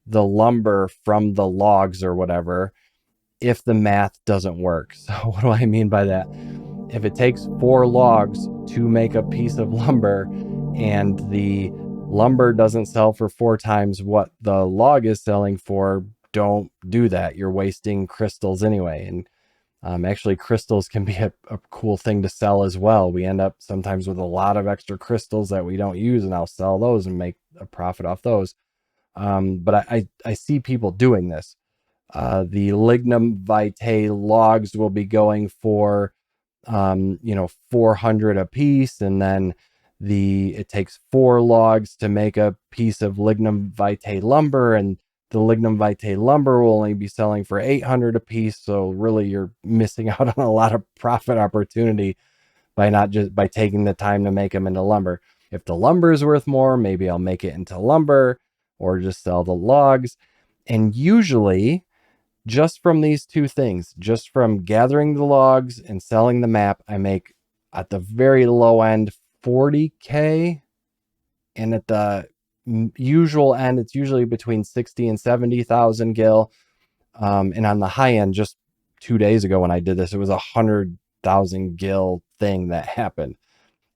the lumber from the logs or whatever if the math doesn't work. So what do I mean by that? If it takes 4 logs to make a piece of lumber and the lumber doesn't sell for 4 times what the log is selling for, don't do that. You're wasting crystals anyway. And actually, crystals can be a cool thing to sell as well. We end up sometimes with a lot of extra crystals that we don't use, and I'll sell those and make a profit off those. But I see people doing this. The lignum vitae logs will be going for 400 a piece, and then it takes 4 logs to make a piece of lignum vitae lumber, and the lignum vitae lumber will only be selling for 800 a piece. So really you're missing out on a lot of profit opportunity by taking the time to make them into lumber. If the lumber is worth more, maybe I'll make it into lumber or just sell the logs. And usually, just from these 2 things, just from gathering the logs and selling the map, I make at the very low end 40K. And at the usual end, it's usually between 60 and 70,000 Gil. And on the high end, just 2 days ago when I did this, it was 100,000 Gil thing that happened.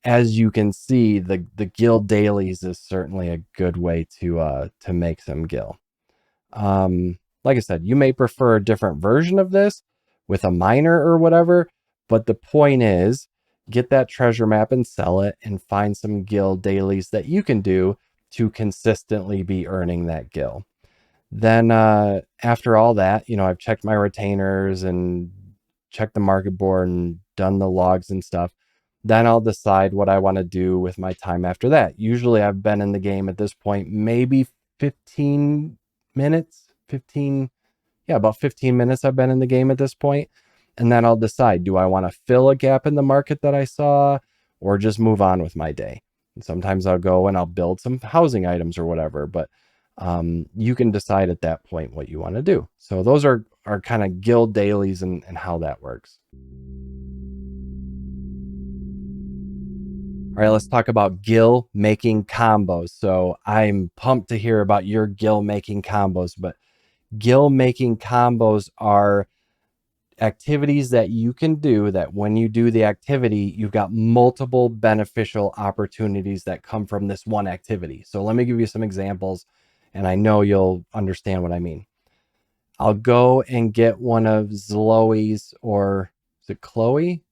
As you can see, the Gil Dailies is certainly a good way to make some Gil. Like I said, you may prefer a different version of this with a miner or whatever, but the point is, get that treasure map and sell it and find some Gil Dailies that you can do to consistently be earning that Gil. Then after all that, I've checked my retainers and checked the market board and done the logs and stuff. Then I'll decide what I want to do with my time after that. Usually I've been in the game at this point, maybe 15 minutes, about 15 minutes I've been in the game at this point. And then I'll decide, do I want to fill a gap in the market that I saw or just move on with my day? And sometimes I'll go and I'll build some housing items or whatever, but you can decide at that point what you want to do. So those are kind of Gil Dailies and how that works. All right, let's talk about Gil Making Combos. So I'm pumped to hear about your Gil Making Combos, but Gil Making Combos are activities that you can do that when you do the activity, you've got multiple beneficial opportunities that come from this one activity. So let me give you some examples, and I know you'll understand what I mean. I'll go and get one of Zloe's, or is it Chloe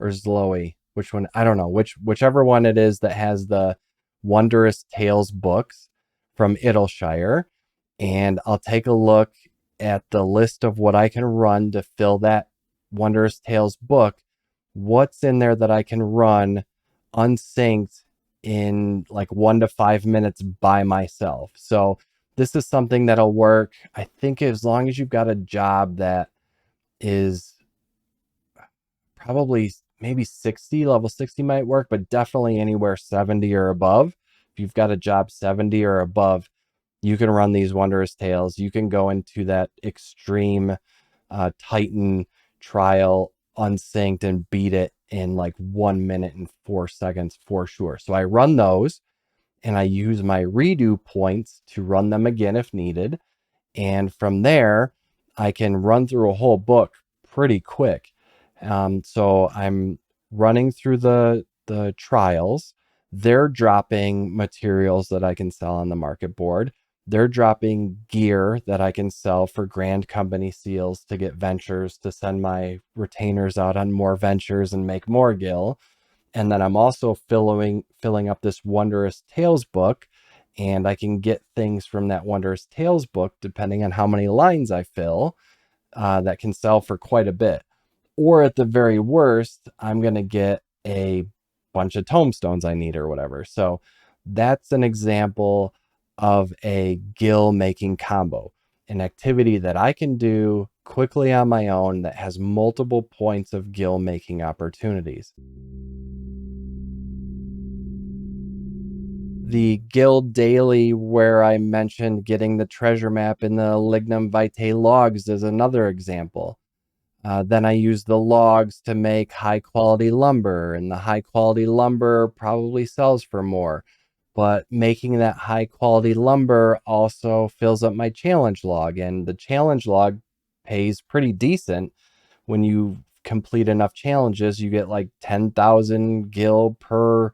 or Zloe? Which one? I don't know. Whichever one it is that has the Wondrous Tales books from Idleshire. And I'll take a look at the list of what I can run to fill that Wondrous Tales book. What's in there that I can run unsynced in like 1 to 5 minutes by myself. So this is something that'll work. I think as long as you've got a job that is probably maybe 60, level 60 might work, but definitely anywhere 70 or above. If you've got a job 70 or above, you can run these Wondrous Tales. You can go into that extreme Titan trial unsynced and beat it in like 1 minute and 4 seconds for sure. So I run those and I use my redo points to run them again if needed. And from there, I can run through a whole book pretty quick. So I'm running through the trials. They're dropping materials that I can sell on the market board. They're dropping gear that I can sell for grand company seals to get ventures to send my retainers out on more ventures and make more Gil. And then I'm also filling up this Wondrous Tales book, and I can get things from that Wondrous Tales book, depending on how many lines I fill, that can sell for quite a bit. Or at the very worst, I'm going to get a bunch of tomestones I need or whatever. So that's an example of a Gil making combo, an activity that I can do quickly on my own that has multiple points of Gil making opportunities. The Gil Daily, where I mentioned getting the treasure map in the Lignum Vitae logs, is another example. Then I use the logs to make high quality lumber, and the high quality lumber probably sells for more. But making that high quality lumber also fills up my challenge log, and the challenge log pays pretty decent. When you complete enough challenges, you get like 10,000 gil per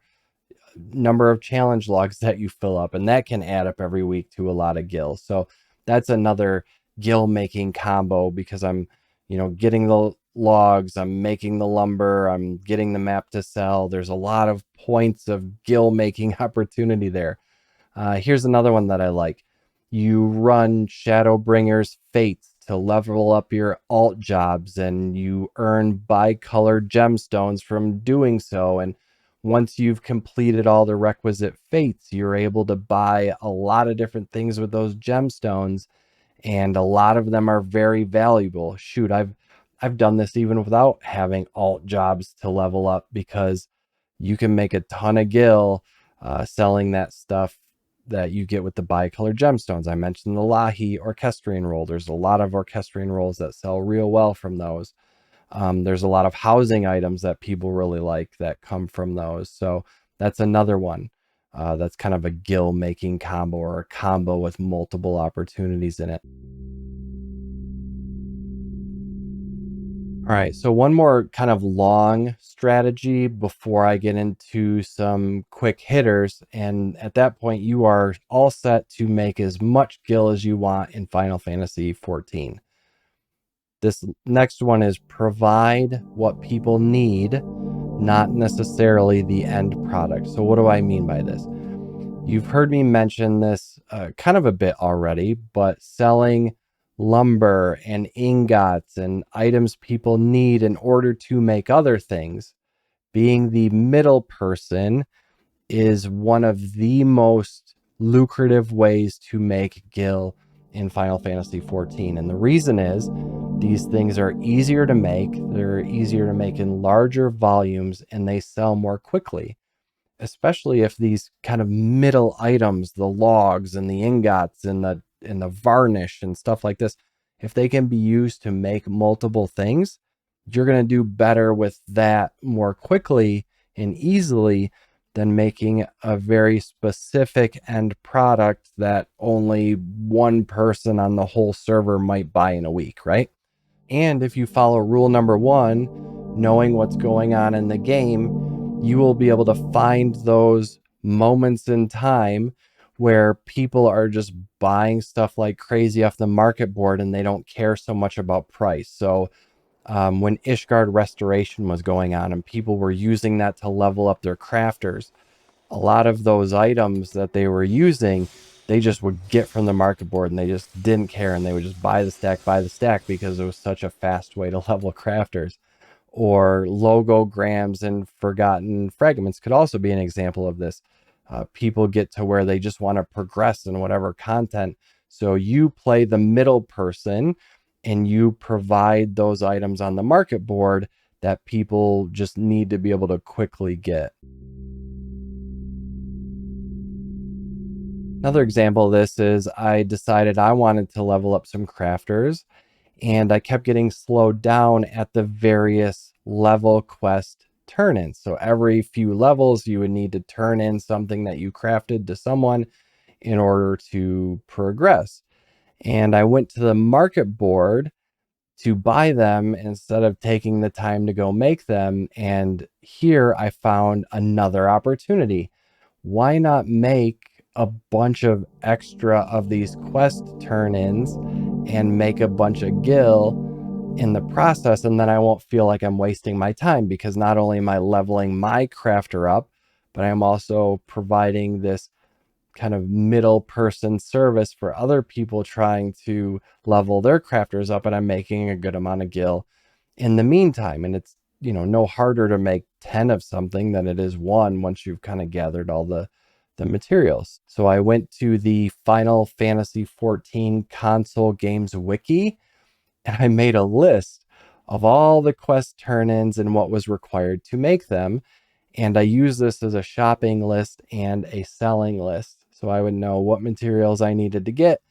number of challenge logs that you fill up, and that can add up every week to a lot of gil. So that's another gil making combo, because I'm, getting the logs, I'm making the lumber, I'm getting the map to sell. There's a lot of points of gil making opportunity there. Here's another one that I like. You run Shadowbringer's Fates to level up your alt jobs, and you earn bi-colored gemstones from doing so. And once you've completed all the requisite fates, you're able to buy a lot of different things with those gemstones, and a lot of them are very valuable. Shoot, I've done this even without having alt jobs to level up, because you can make a ton of gil selling that stuff that you get with the bicolor gemstones. I mentioned the Lahi orchestrion roll. There's a lot of orchestrion rolls that sell real well from those. There's a lot of housing items that people really like that come from those. So that's another one. That's kind of a gil making combo, or a combo with multiple opportunities in it. All right, so one more kind of long strategy before I get into some quick hitters. And at that point, you are all set to make as much gil as you want in Final Fantasy XIV. This next one is provide what people need, not necessarily the end product. So what do I mean by this? You've heard me mention this kind of a bit already, but selling lumber and ingots and items people need in order to make other things, being the middle person, is one of the most lucrative ways to make gil in Final Fantasy XIV. And the reason is these things are easier to make, they're easier to make in larger volumes, and they sell more quickly. Especially if these kind of middle items, the logs and the ingots and the varnish and stuff like this, if they can be used to make multiple things, you're going to do better with that more quickly and easily than making a very specific end product that only one person on the whole server might buy in a week, right? And if you follow rule number 1, knowing what's going on in the game, you will be able to find those moments in time where people are just buying stuff like crazy off the market board, and they don't care so much about price. So when Ishgard Restoration was going on and people were using that to level up their crafters, a lot of those items that they were using, they just would get from the market board, and they just didn't care, and they would just buy the stack, because it was such a fast way to level crafters. Or logograms and forgotten fragments could also be an example of this. People get to where they just want to progress in whatever content. So you play the middle person, and you provide those items on the market board that people just need to be able to quickly get. Another example of this is I decided I wanted to level up some crafters, and I kept getting slowed down at the various level quest turn-ins. So every few levels, you would need to turn in something that you crafted to someone in order to progress. And I went to the market board to buy them instead of taking the time to go make them. And here I found another opportunity. Why not make a bunch of extra of these quest turn-ins and make a bunch of gil in the process, and then I won't feel like I'm wasting my time, because not only am I leveling my crafter up, but I'm also providing this kind of middle person service for other people trying to level their crafters up, and I'm making a good amount of gil in the meantime. And it's, no harder to make 10 of something than it is one once you've kind of gathered all the materials. So I went to the Final Fantasy XIV console games wiki, and I made a list of all the quest turn-ins and what was required to make them. And I use this as a shopping list and a selling list. So I would know what materials I needed to get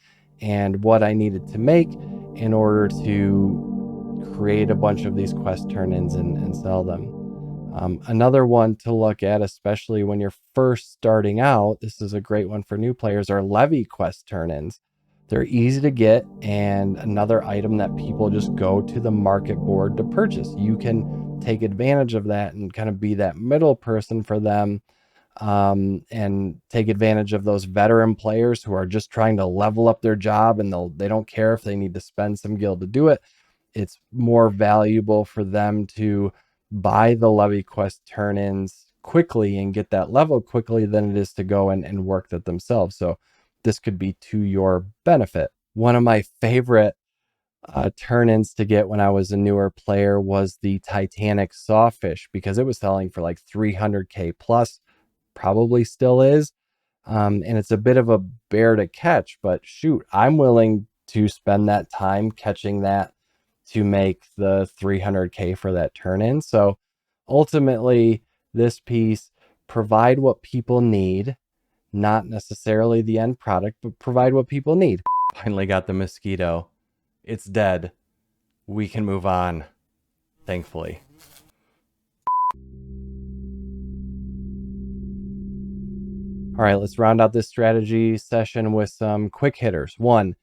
and what I needed to make in order to create a bunch of these quest turn-ins and sell them. Another one to look at, especially when you're first starting out, this is a great one for new players, are levy quest turn-ins. They're easy to get, and another item that people just go to the market board to purchase. You can take advantage of that and kind of be that middle person for them, and take advantage of those veteran players who are just trying to level up their job, and they don't care if they need to spend some gil to do it. It's more valuable for them to buy the levy quest turn-ins quickly and get that level quickly than it is to go and work that themselves. So this could be to your benefit. One of my favorite turn-ins to get when I was a newer player was the Titanic Sawfish, because it was selling for like 300k plus, probably still is. And it's a bit of a bear to catch, but shoot, I'm willing to spend that time catching that to make the 300k for that turn-in. So ultimately, this piece, provide what people need, not necessarily the end product, but provide what people need. Finally got the mosquito. It's dead. We can move on, thankfully. All right, let's round out this strategy session with some quick hitters. 1,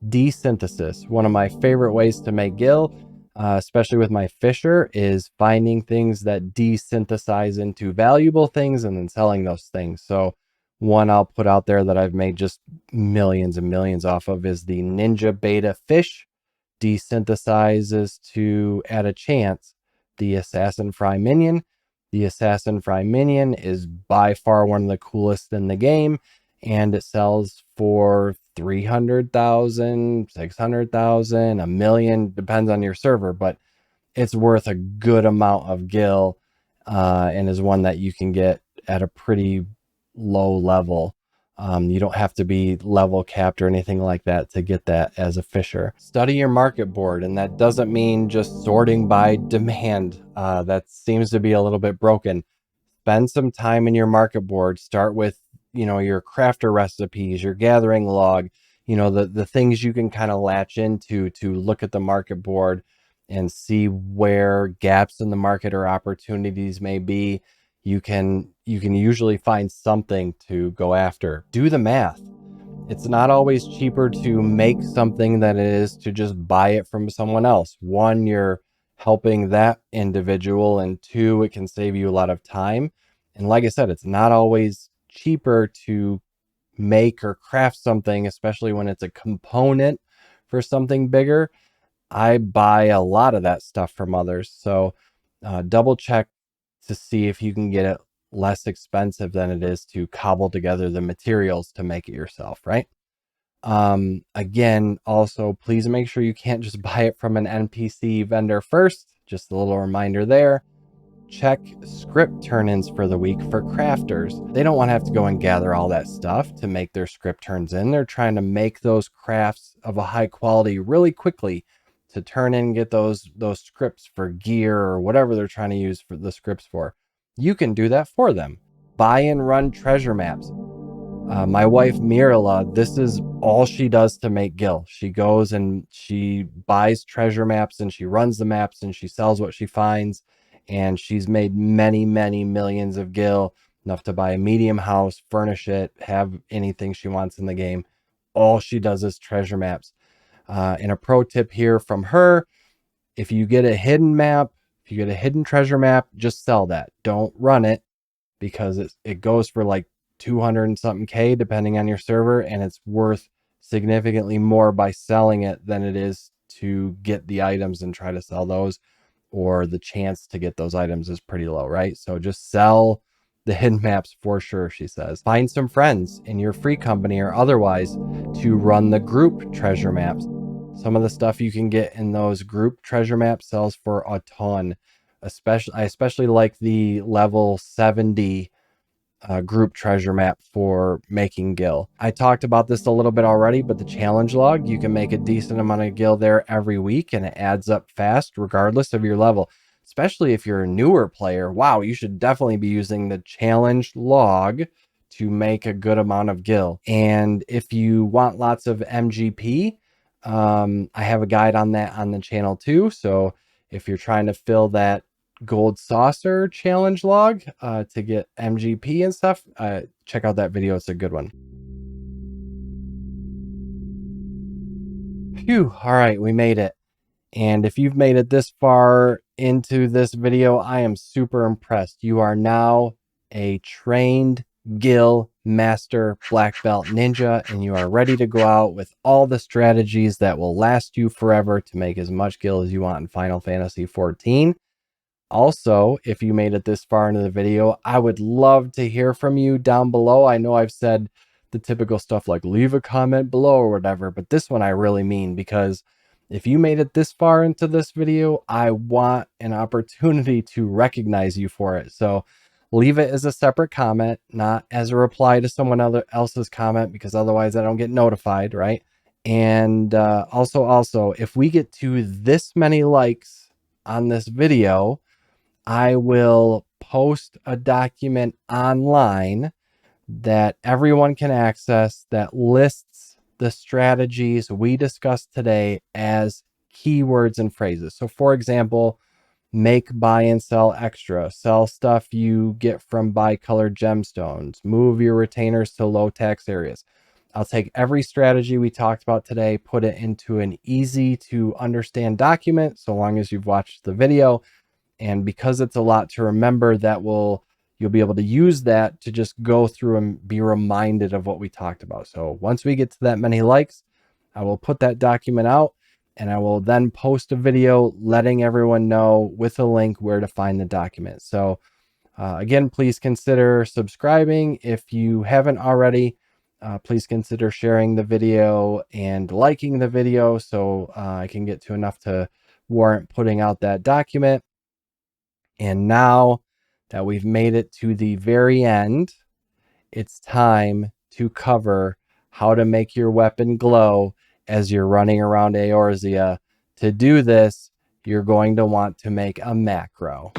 desynthesis. One of my favorite ways to make gil, especially with my fisher, is finding things that desynthesize into valuable things and then selling those things. So one I'll put out there that I've made just millions and millions off of is the Ninja Beta Fish. Desynthesizes to, at a chance, the Assassin Fry Minion. The Assassin Fry Minion is by far one of the coolest in the game, and it sells for 300,000, 600,000, a million, depends on your server, but it's worth a good amount of gil, and is one that you can get at a pretty low level. You don't have to be level capped or anything like that to get that as a fisher. Study your market board, and that doesn't mean just sorting by demand. That seems to be a little bit broken. Spend some time in your market board. Start with, your crafter recipes, your gathering log, the things you can kind of latch into to look at the market board and see where gaps in the market or opportunities may be. You can usually find something to go after. Do the math. It's not always cheaper to make something than it is to just buy it from someone else. 1, you're helping that individual, and 2, it can save you a lot of time. And like I said, it's not always cheaper to make or craft something, especially when it's a component for something bigger. I buy a lot of that stuff from others. So double check to see if you can get it less expensive than it is to cobble together the materials to make it yourself, right? Again, also, please make sure you can't just buy it from an NPC vendor first. Just a little reminder there. Check script turn-ins for the week for crafters. They don't want to have to go and gather all that stuff to make their script turns in. They're trying to make those crafts of a high quality really quickly to turn in and get those scripts for gear or whatever they're trying to use for the scripts for. You can do that for them. Buy and run treasure maps. My wife Mirala, this is all she does to make gil. She goes and she buys treasure maps and she runs the maps and she sells what she finds. And she's made many, many millions of gil, enough to buy a medium house, furnish it, have anything she wants in the game. All she does is treasure maps. And a pro tip here from her, if you get a hidden map, if you get a hidden treasure map, just sell that. Don't run it, because it goes for like 200 and something K depending on your server, and it's worth significantly more by selling it than it is to get the items and try to sell those, or the chance to get those items is pretty low, right? So just sell the hidden maps for sure, she says. Find some friends in your free company or otherwise to run the group treasure maps. Some of the stuff you can get in those group treasure maps sells for a ton. I especially like the level 70 group treasure map for making gil. I talked about this a little bit already, but the challenge log, you can make a decent amount of gil there every week, and it adds up fast regardless of your level. especially if you're a newer player, wow, you should definitely be using the challenge log to make a good amount of Gil. And if you want lots of MGP, I have a guide on that on the channel too. So if you're trying to fill that gold saucer challenge log to get MGP and stuff, check out that video. It's a good one. Phew. All right, we made it. And if you've made it this far into this video, I am super impressed. You are now a trained Gil Master Black Belt Ninja, and you are ready to go out with all the strategies that will last you forever to make as much Gil as you want in Final Fantasy XIV. Also, if you made it this far into the video, I would love to hear from you down below. I know I've said the typical stuff like leave a comment below or whatever, but this one I really mean, because if you made it this far into this video, I want an opportunity to recognize you for it. So leave it as a separate comment, not as a reply to someone else's comment, because otherwise I don't get notified, right? And also, if we get to this many likes on this video, I will post a document online that everyone can access that lists the strategies we discussed today as keywords and phrases. So for example, make, buy, and sell extra, sell stuff you get from bi-colored gemstones, move your retainers to low tax areas. I'll take every strategy we talked about today, put it into an easy to understand document, so long as you've watched the video. And because it's a lot to remember, you'll be able to use that to just go through and be reminded of what we talked about. So once we get to that many likes, I will put that document out, and I will then post a video letting everyone know with a link where to find the document. So again, please consider subscribing if you haven't already. Please consider sharing the video and liking the video so I can get to enough to warrant putting out that document. And now that we've made it to the very end, it's time to cover how to make your weapon glow as you're running around Eorzea. To do this, you're going to want to make a macro.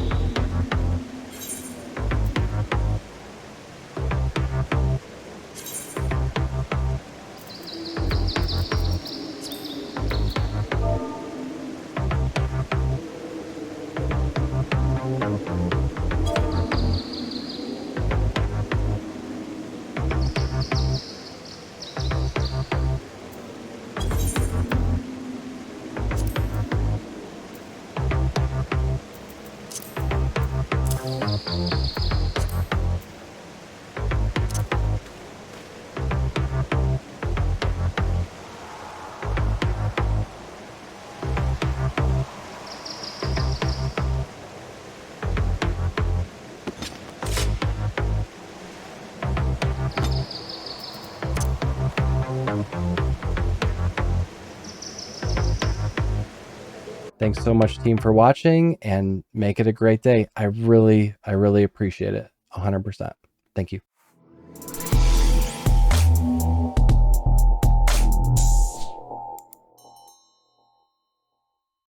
Thanks so much, team, for watching, and make it a great day. I really appreciate it. 100%. Thank you.